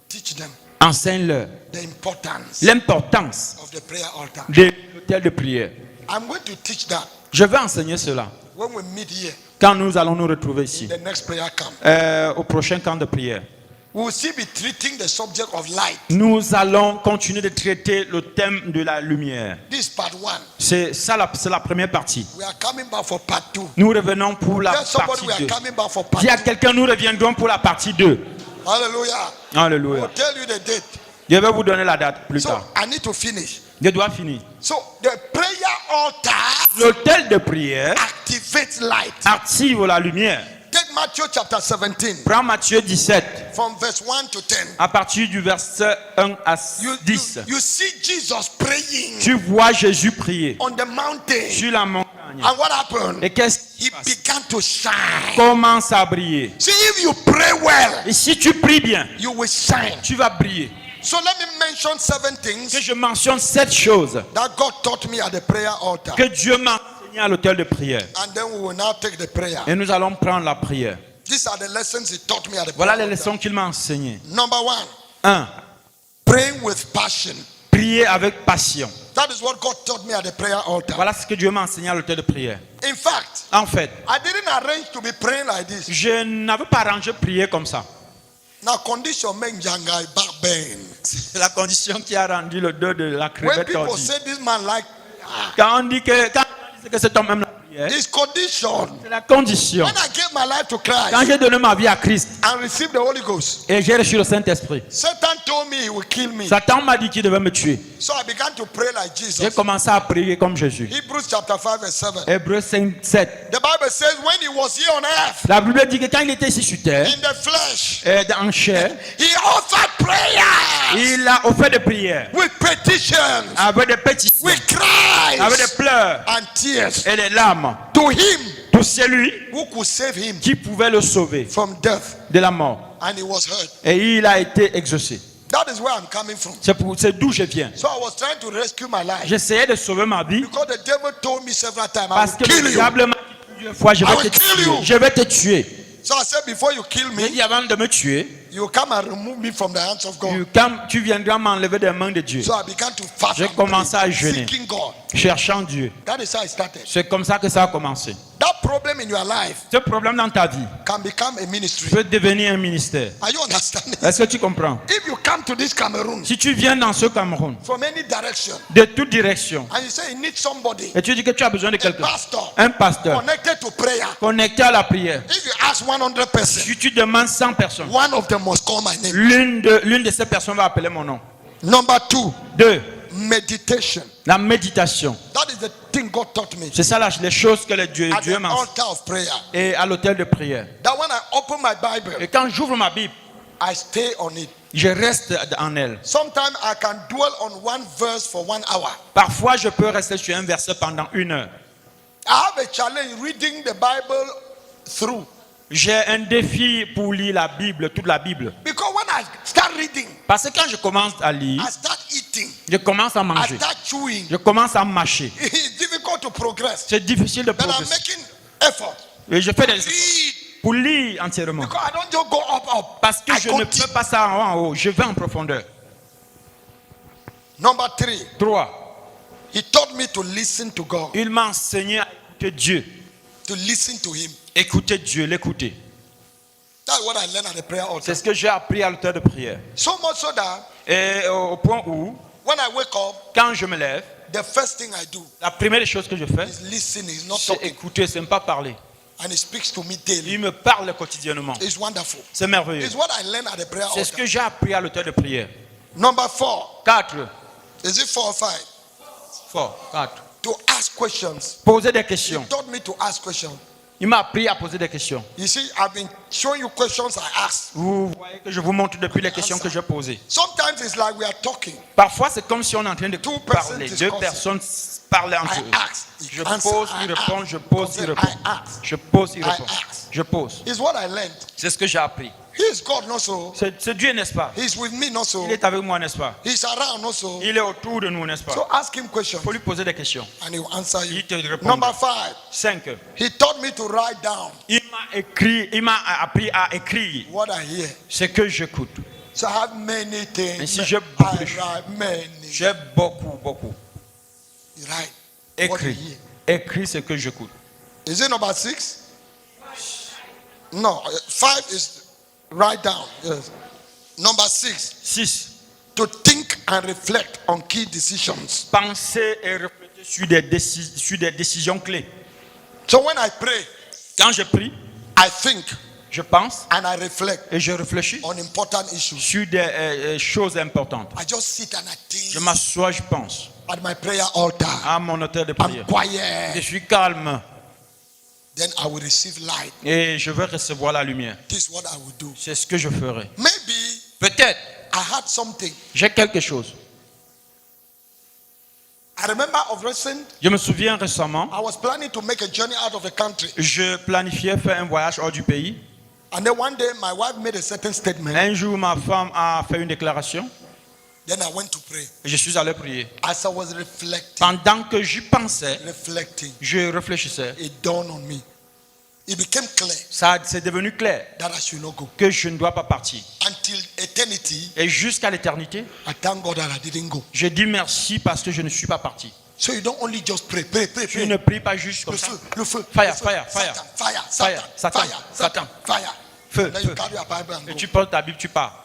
Speaker 1: Teach them
Speaker 2: Enseigne-leur
Speaker 1: the importance
Speaker 2: l'importance
Speaker 1: of the prayer altar.
Speaker 2: de l'autel de prière.
Speaker 1: I'm going to teach that
Speaker 2: Je vais enseigner cela
Speaker 1: when we meet here,
Speaker 2: quand nous allons nous retrouver ici,
Speaker 1: the next prayer camp.
Speaker 2: au prochain camp de prière.
Speaker 1: We will still be treating the subject of light.
Speaker 2: Nous allons continuer de traiter le thème de la lumière.
Speaker 1: This is part one.
Speaker 2: C'est ça, c'est la première partie.
Speaker 1: We are coming back for part two.
Speaker 2: Nous revenons pour la
Speaker 1: Tell somebody
Speaker 2: partie
Speaker 1: we are
Speaker 2: 2.
Speaker 1: coming back for part
Speaker 2: Dis à
Speaker 1: two.
Speaker 2: quelqu'un, nous reviendrons pour la partie 2.
Speaker 1: Hallelujah.
Speaker 2: Alléluia.
Speaker 1: We'll tell you the date.
Speaker 2: Je vais vous donner la date plus
Speaker 1: So
Speaker 2: tard.
Speaker 1: I need to finish.
Speaker 2: Je dois finir.
Speaker 1: So the prayer altar
Speaker 2: L'autel de prière
Speaker 1: activates light.
Speaker 2: active la lumière.
Speaker 1: Take Matthew chapter 17
Speaker 2: Prends Matthieu 17,
Speaker 1: from verse 1 to 10.
Speaker 2: à partir du verset 1 à
Speaker 1: You
Speaker 2: 10.
Speaker 1: see Jesus praying
Speaker 2: Tu vois Jésus prier
Speaker 1: on the mountain.
Speaker 2: sur la montagne.
Speaker 1: And what happened?
Speaker 2: Et qu'est-ce
Speaker 1: He began to shine.
Speaker 2: commence à briller?
Speaker 1: See, if you pray well,
Speaker 2: Et si tu pries bien,
Speaker 1: you will shine.
Speaker 2: tu vas briller.
Speaker 1: So let me mention 7 things
Speaker 2: Que je mentionne 7 choses
Speaker 1: that God taught me at the prayer altar.
Speaker 2: que Dieu m'a enseigné à l'autel de prière.
Speaker 1: And then we will now take the prayer.
Speaker 2: Et nous allons prendre la prière.
Speaker 1: These are the lessons he taught me at the
Speaker 2: Voilà
Speaker 1: prayer
Speaker 2: les
Speaker 1: altar.
Speaker 2: leçons qu'il m'a enseignées.
Speaker 1: Number 1,
Speaker 2: 1.
Speaker 1: praying with passion.
Speaker 2: Prier avec passion.
Speaker 1: That is what God taught me at the prayer altar.
Speaker 2: Voilà ce que Dieu m'a enseigné à l'autel de prière.
Speaker 1: In fact,
Speaker 2: En fait,
Speaker 1: I didn't arrange to be praying like this.
Speaker 2: je n'avais pas arrangé prier comme ça.
Speaker 1: Now, condition men jangai back bend.
Speaker 2: C'est la condition qui a rendu le dos de la
Speaker 1: When
Speaker 2: crevette
Speaker 1: people
Speaker 2: tordue.
Speaker 1: say this man like,
Speaker 2: Quand on dit que cet homme aime la prière,
Speaker 1: this condition.
Speaker 2: c'est la condition.
Speaker 1: When I gave my life to
Speaker 2: Quand
Speaker 1: Christ
Speaker 2: j'ai donné ma vie à Christ
Speaker 1: and received the Holy Ghost,
Speaker 2: et j'ai reçu le Saint-Esprit,
Speaker 1: Satan told me he would kill me.
Speaker 2: Satan m'a dit qu'il devait me tuer.
Speaker 1: So I began to pray like
Speaker 2: J'ai
Speaker 1: Jesus.
Speaker 2: commencé à prier comme Jésus.
Speaker 1: Hebrews chapter 5 verse 7.
Speaker 2: Hébreux 5, 7.
Speaker 1: The Bible says when he was here on earth,
Speaker 2: La Bible dit que quand il était ici sur terre,
Speaker 1: in the flesh,
Speaker 2: en chair,
Speaker 1: he offered prayer
Speaker 2: il a offert des prières
Speaker 1: with petitions,
Speaker 2: avec des pétitions,
Speaker 1: with
Speaker 2: avec des
Speaker 1: cries
Speaker 2: pleurs
Speaker 1: and tears
Speaker 2: et des larmes
Speaker 1: to him
Speaker 2: pour celui
Speaker 1: who could save him
Speaker 2: qui pouvait le sauver
Speaker 1: from death.
Speaker 2: de la mort.
Speaker 1: And he was heard.
Speaker 2: Et il a été exaucé.
Speaker 1: That is where I'm coming from.
Speaker 2: C'est d'où je viens.
Speaker 1: So I was trying to rescue my life
Speaker 2: J'essayais de sauver ma vie
Speaker 1: because the devil told me several times, I
Speaker 2: parce
Speaker 1: will
Speaker 2: que
Speaker 1: kill
Speaker 2: le
Speaker 1: you.
Speaker 2: diable m'a dit plusieurs fois, je
Speaker 1: I
Speaker 2: vais
Speaker 1: will
Speaker 2: te
Speaker 1: kill
Speaker 2: tuer.
Speaker 1: you.
Speaker 2: Je vais te tuer.
Speaker 1: So I said, before you kill
Speaker 2: J'ai
Speaker 1: me,
Speaker 2: dit avant de me tuer,
Speaker 1: you come and remove me from the hands of God.
Speaker 2: tu viendras m'enlever des mains de Dieu,
Speaker 1: So I began to fast
Speaker 2: J'ai
Speaker 1: and
Speaker 2: commencé à
Speaker 1: pray,
Speaker 2: jeûner.
Speaker 1: seeking God.
Speaker 2: cherchant Dieu.
Speaker 1: That is how it started.
Speaker 2: C'est comme ça que ça a commencé.
Speaker 1: That problem in your life
Speaker 2: Ce problème dans ta vie
Speaker 1: can become a ministry.
Speaker 2: peut devenir un ministère.
Speaker 1: Are you understanding?
Speaker 2: Est-ce que tu comprends?
Speaker 1: If you come to this Cameroon
Speaker 2: Si tu viens dans ce Cameroun,
Speaker 1: from any direction
Speaker 2: de toute direction,
Speaker 1: and you say you need somebody,
Speaker 2: et tu dis que tu as besoin de
Speaker 1: a
Speaker 2: quelqu'un,
Speaker 1: pastor
Speaker 2: un pasteur
Speaker 1: connected to prayer,
Speaker 2: connecté à la prière,
Speaker 1: if you ask 100 persons,
Speaker 2: si tu demandes 100 personnes,
Speaker 1: one of them must call my name.
Speaker 2: l'une de ces personnes va appeler mon nom.
Speaker 1: Number 2,
Speaker 2: 2.
Speaker 1: meditation.
Speaker 2: La méditation.
Speaker 1: That is the thing God taught me
Speaker 2: C'est ça les choses que Dieu
Speaker 1: at the
Speaker 2: m'a
Speaker 1: altar of prayer.
Speaker 2: et à l'autel de prière.
Speaker 1: That when I open my Bible,
Speaker 2: Et quand j'ouvre ma Bible,
Speaker 1: I stay on it.
Speaker 2: je reste en elle.
Speaker 1: Sometimes I can dwell on one verse for 1 hour.
Speaker 2: Parfois, je peux rester sur un verset pendant 1 heure.
Speaker 1: I have a challenge reading the Bible through.
Speaker 2: J'ai un défi pour lire la Bible, toute la Bible.
Speaker 1: Because when I start reading,
Speaker 2: Parce que quand je commence à lire,
Speaker 1: I start eating,
Speaker 2: je commence à
Speaker 1: I
Speaker 2: manger.
Speaker 1: start chewing.
Speaker 2: Je commence à mâcher.
Speaker 1: It's difficult to progress.
Speaker 2: C'est difficile de
Speaker 1: But I'm
Speaker 2: progresser.
Speaker 1: making effort.
Speaker 2: Et je fais des...
Speaker 1: Read
Speaker 2: pour lire entièrement.
Speaker 1: Because I don't just go up.
Speaker 2: Parce que
Speaker 1: I
Speaker 2: je
Speaker 1: go
Speaker 2: ne
Speaker 1: deep.
Speaker 2: peux pas ça en haut, je vais en profondeur.
Speaker 1: Number 3,
Speaker 2: 3.
Speaker 1: he taught me to listen to God,
Speaker 2: Il m'a enseigné à écouter Dieu.
Speaker 1: to listen to him.
Speaker 2: Écouter Dieu, l'écouter.
Speaker 1: That's what I learned at the prayer altar.
Speaker 2: C'est ce que j'ai appris à l'auteur de prière.
Speaker 1: So much so that
Speaker 2: Et au point où,
Speaker 1: when I wake up,
Speaker 2: quand je me lève,
Speaker 1: the first thing I do
Speaker 2: la première chose que je fais,
Speaker 1: is listen. He's not
Speaker 2: c'est
Speaker 1: talking.
Speaker 2: écouter, c'est ne pas parler.
Speaker 1: And he speaks to me daily.
Speaker 2: Il me parle quotidiennement.
Speaker 1: It's wonderful.
Speaker 2: C'est merveilleux.
Speaker 1: It's what I learned at the prayer
Speaker 2: C'est ce
Speaker 1: altar.
Speaker 2: que j'ai appris à l'auteur de prière.
Speaker 1: Number 4.
Speaker 2: 4.
Speaker 1: Is it 4 or 5?
Speaker 2: 4.
Speaker 1: To ask questions.
Speaker 2: Poser des
Speaker 1: He
Speaker 2: questions.
Speaker 1: taught me to ask questions.
Speaker 2: Il m'a appris à poser des questions.
Speaker 1: You see, I've been showing you questions I asked.
Speaker 2: Vous voyez que je vous montre depuis les questions que j'ai posées.
Speaker 1: Sometimes it's like we are talking.
Speaker 2: Parfois, c'est comme si on est en train de
Speaker 1: Two
Speaker 2: parler.
Speaker 1: persons
Speaker 2: Deux
Speaker 1: discussing.
Speaker 2: personnes parlent entre
Speaker 1: I
Speaker 2: eux.
Speaker 1: ask.
Speaker 2: Je
Speaker 1: Answer.
Speaker 2: pose,
Speaker 1: I
Speaker 2: il répond,
Speaker 1: ask.
Speaker 2: je pose, il
Speaker 1: I
Speaker 2: répond.
Speaker 1: ask.
Speaker 2: Je pose, il
Speaker 1: I
Speaker 2: répond.
Speaker 1: ask.
Speaker 2: Je pose.
Speaker 1: It's what I learned.
Speaker 2: C'est ce que j'ai appris.
Speaker 1: He is God, not so.
Speaker 2: C'est Dieu, n'est-ce pas?
Speaker 1: He's with me, not so.
Speaker 2: Il est avec moi, n'est-ce pas?
Speaker 1: He's around, not so.
Speaker 2: Il est autour de nous, n'est-ce pas?
Speaker 1: So ask him questions
Speaker 2: Il faut lui poser des questions.
Speaker 1: and he will answer you.
Speaker 2: Il te répondra.
Speaker 1: Number 5.
Speaker 2: 5.
Speaker 1: He taught me to write down
Speaker 2: Il m'a appris à écrire
Speaker 1: what I hear.
Speaker 2: ce que j'écoute.
Speaker 1: So I have many things.
Speaker 2: Ainsi, j'ai
Speaker 1: I
Speaker 2: beaucoup de choses.
Speaker 1: write many.
Speaker 2: J'ai beaucoup.
Speaker 1: You write what you
Speaker 2: Écrit.
Speaker 1: hear.
Speaker 2: Écrit ce que j'écoute.
Speaker 1: Is it number 6? No, 5 is write down. Yes. Number 6,
Speaker 2: 6.
Speaker 1: to think and reflect on key decisions.
Speaker 2: Penser et réfléchir sur des décisions clés.
Speaker 1: So when I pray,
Speaker 2: Quand je prie,
Speaker 1: I think
Speaker 2: je pense
Speaker 1: and I reflect
Speaker 2: et je réfléchis
Speaker 1: on important issues.
Speaker 2: sur des choses importantes.
Speaker 1: I just sit and I
Speaker 2: Je
Speaker 1: think
Speaker 2: m'assois, je pense
Speaker 1: at my prayer altar.
Speaker 2: à mon auteur de
Speaker 1: I'm
Speaker 2: prière. Je
Speaker 1: quiet.
Speaker 2: suis calme
Speaker 1: Then I will receive light.
Speaker 2: et je vais recevoir la lumière.
Speaker 1: This is what I will do.
Speaker 2: C'est ce que je ferai.
Speaker 1: Maybe
Speaker 2: Peut-être,
Speaker 1: I had something.
Speaker 2: j'ai quelque chose.
Speaker 1: I remember of recent,
Speaker 2: Je me souviens récemment,
Speaker 1: I was planning to make a journey out of the country.
Speaker 2: je planifiais faire un voyage hors du pays.
Speaker 1: And then one day my wife made a certain statement.
Speaker 2: Un jour, ma femme a fait une déclaration
Speaker 1: Then I went to pray.
Speaker 2: et je suis allé prier.
Speaker 1: As I was reflecting,
Speaker 2: Pendant que j'y pensais, je réfléchissais,
Speaker 1: it dawned on me. It became clear
Speaker 2: c'est devenu clair
Speaker 1: that I should not go.
Speaker 2: que je ne dois pas partir.
Speaker 1: Until eternity,
Speaker 2: Et jusqu'à l'éternité,
Speaker 1: I thank God that I didn't go.
Speaker 2: je dis merci parce que je ne suis pas parti.
Speaker 1: So you don't only just pray.
Speaker 2: Tu ne pries pas juste comme
Speaker 1: Le
Speaker 2: ça.
Speaker 1: feu, le feu.
Speaker 2: Fire,
Speaker 1: le feu.
Speaker 2: fire, fire.
Speaker 1: Satan, fire,
Speaker 2: Fire,
Speaker 1: Satan,
Speaker 2: Satan,
Speaker 1: fire,
Speaker 2: Satan.
Speaker 1: fire.
Speaker 2: Feu,
Speaker 1: Then you
Speaker 2: feu.
Speaker 1: carry your Bible and
Speaker 2: Et
Speaker 1: go.
Speaker 2: tu prends ta Bible, tu pars.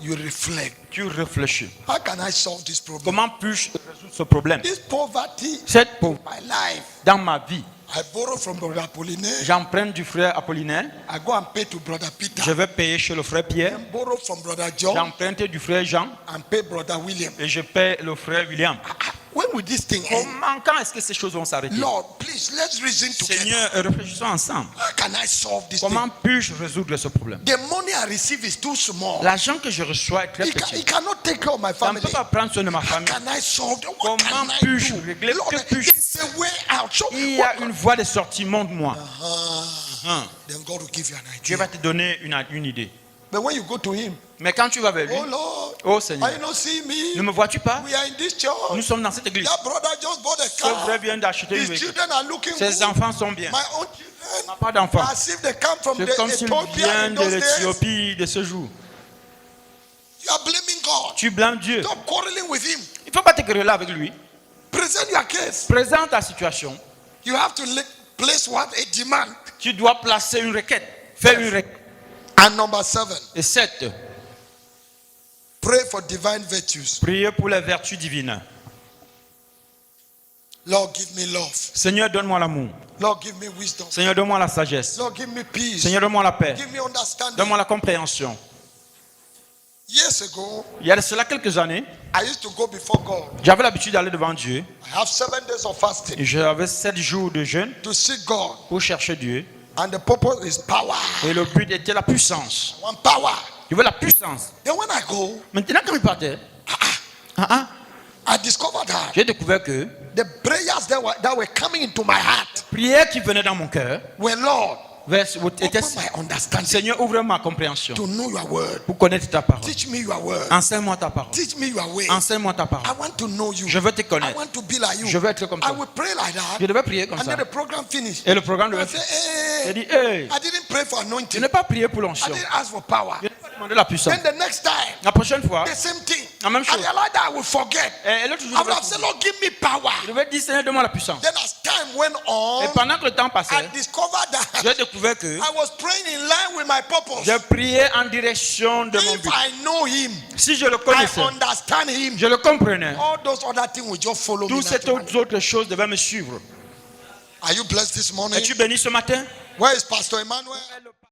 Speaker 1: You reflect.
Speaker 2: Tu réfléchis.
Speaker 1: How can I solve this problem?
Speaker 2: Comment puis-je résoudre ce problème?
Speaker 1: This poverty
Speaker 2: Cette pauvre,
Speaker 1: in my life.
Speaker 2: dans ma vie,
Speaker 1: I borrow from Brother Apollinaire.
Speaker 2: j'emprunte du frère Apollinaire.
Speaker 1: I go and pay to Brother Peter.
Speaker 2: Je vais payer chez le frère Pierre.
Speaker 1: Then borrow from Brother John
Speaker 2: J'emprunte du frère Jean
Speaker 1: and pay Brother William.
Speaker 2: et je paie le frère William.
Speaker 1: When will this thing end?
Speaker 2: Quand est-ce que ces choses vont s'arrêter?
Speaker 1: Lord, please, let's reason together.
Speaker 2: Seigneur, réfléchissons ensemble.
Speaker 1: How can I solve this
Speaker 2: Comment
Speaker 1: thing?
Speaker 2: puis-je résoudre ce problème?
Speaker 1: The money I receive is too small.
Speaker 2: L'argent que je reçois est très
Speaker 1: He
Speaker 2: petit.
Speaker 1: cannot take care of my
Speaker 2: Ça ne
Speaker 1: family.
Speaker 2: peut pas prendre soin de ma
Speaker 1: How
Speaker 2: famille.
Speaker 1: can I solve it? What
Speaker 2: Comment
Speaker 1: can I
Speaker 2: puis-je
Speaker 1: do?
Speaker 2: régler?
Speaker 1: Lord,
Speaker 2: Que puis-je-
Speaker 1: it's a way out. So,
Speaker 2: Il y a une voie de sortie, montre-moi.
Speaker 1: then God will give you an
Speaker 2: Dieu
Speaker 1: idea.
Speaker 2: va te donner une idée.
Speaker 1: But when you go to Him,
Speaker 2: Mais quand tu vas vers lui,
Speaker 1: oh Lord,
Speaker 2: oh Seigneur,
Speaker 1: are you not seeing me?
Speaker 2: ne me vois-tu pas?
Speaker 1: We are in this church.
Speaker 2: Nous sommes dans cette église.
Speaker 1: That brother just bought a
Speaker 2: Ce frère
Speaker 1: car.
Speaker 2: vient d'acheter une
Speaker 1: His
Speaker 2: voiture.
Speaker 1: children are looking
Speaker 2: Ses
Speaker 1: good.
Speaker 2: enfants sont bien.
Speaker 1: My own
Speaker 2: On n'a
Speaker 1: children,
Speaker 2: pas d'enfants.
Speaker 1: as if they come from
Speaker 2: C'est comme
Speaker 1: the
Speaker 2: s'il
Speaker 1: Ethiopia
Speaker 2: vient
Speaker 1: in
Speaker 2: de
Speaker 1: those days.
Speaker 2: l'Éthiopie de ce jour.
Speaker 1: You are blaming God.
Speaker 2: Tu blâmes Dieu.
Speaker 1: Stop quarreling with Him.
Speaker 2: Il ne faut pas te quereller avec lui.
Speaker 1: Present your case.
Speaker 2: Présente ta situation.
Speaker 1: You have to place what? A demand.
Speaker 2: Tu dois placer une requête. Faire une requête.
Speaker 1: And number 7,
Speaker 2: Et 7.
Speaker 1: pray for divine virtues.
Speaker 2: Priez pour les vertus divines.
Speaker 1: Lord, give me love.
Speaker 2: Seigneur, donne-moi l'amour.
Speaker 1: Lord, give me wisdom.
Speaker 2: Seigneur, donne-moi la sagesse.
Speaker 1: Lord, give me peace.
Speaker 2: Seigneur, donne-moi la paix.
Speaker 1: Give me understanding.
Speaker 2: Donne-moi la compréhension.
Speaker 1: Years ago,
Speaker 2: Il y a de cela quelques années,
Speaker 1: I used to go before God.
Speaker 2: j'avais l'habitude d'aller devant Dieu.
Speaker 1: I have 7 days of fasting
Speaker 2: Et j'avais 7 jours de jeûne
Speaker 1: to seek God.
Speaker 2: pour chercher Dieu.
Speaker 1: And the purpose is power.
Speaker 2: Et le but était la puissance.
Speaker 1: I want power.
Speaker 2: Je veux la puissance.
Speaker 1: Then when I go,
Speaker 2: Maintenant, quand il partait,
Speaker 1: I discovered that
Speaker 2: j'ai découvert que
Speaker 1: the prayers that were coming into my heart
Speaker 2: prières qui venaient dans mon cœur
Speaker 1: were, Lord,
Speaker 2: étaient
Speaker 1: open my understanding
Speaker 2: Seigneur, ouvre ma compréhension
Speaker 1: to know your word.
Speaker 2: pour connaître ta parole.
Speaker 1: Teach me your word.
Speaker 2: Enseigne-moi ta parole.
Speaker 1: Teach me your way.
Speaker 2: Enseigne-moi ta
Speaker 1: I
Speaker 2: parole.
Speaker 1: want to know you.
Speaker 2: Je veux te
Speaker 1: I
Speaker 2: connaître.
Speaker 1: want to be like you.
Speaker 2: Je veux être comme
Speaker 1: I
Speaker 2: toi.
Speaker 1: will pray like that.
Speaker 2: Je devais prier comme
Speaker 1: And
Speaker 2: ça.
Speaker 1: then the program finished.
Speaker 2: Et le programme
Speaker 1: I
Speaker 2: devait
Speaker 1: say,
Speaker 2: finir.
Speaker 1: hey,
Speaker 2: J'ai dit, hey,
Speaker 1: I didn't pray for
Speaker 2: Je
Speaker 1: anointing.
Speaker 2: n'ai pas prié pour
Speaker 1: I
Speaker 2: l'onction.
Speaker 1: didn't ask for power.
Speaker 2: Je n'ai pas demandé la puissance.
Speaker 1: Then the next time,
Speaker 2: La prochaine fois,
Speaker 1: the same thing.
Speaker 2: la même
Speaker 1: I
Speaker 2: chose.
Speaker 1: realized that I will forget.
Speaker 2: Et l'autre jour,
Speaker 1: I would have said, Lord, give me power.
Speaker 2: je devais dire, Seigneur, donne-moi la puissance.
Speaker 1: Then as time went
Speaker 2: Et
Speaker 1: on,
Speaker 2: pendant que le temps
Speaker 1: I
Speaker 2: passait,
Speaker 1: discovered
Speaker 2: j'ai
Speaker 1: that
Speaker 2: découvert que
Speaker 1: I was praying in line with my purpose.
Speaker 2: j'ai prié en direction de mon
Speaker 1: If
Speaker 2: but.
Speaker 1: I know him,
Speaker 2: Si je le
Speaker 1: I
Speaker 2: connaissais,
Speaker 1: understand him.
Speaker 2: je le comprenais,
Speaker 1: All those other things will just follow me.
Speaker 2: toutes ces
Speaker 1: naturally.
Speaker 2: autres choses devaient me suivre.
Speaker 1: Are you blessed this morning?
Speaker 2: Es-tu béni ce matin?
Speaker 1: Where is Pastor Emmanuel?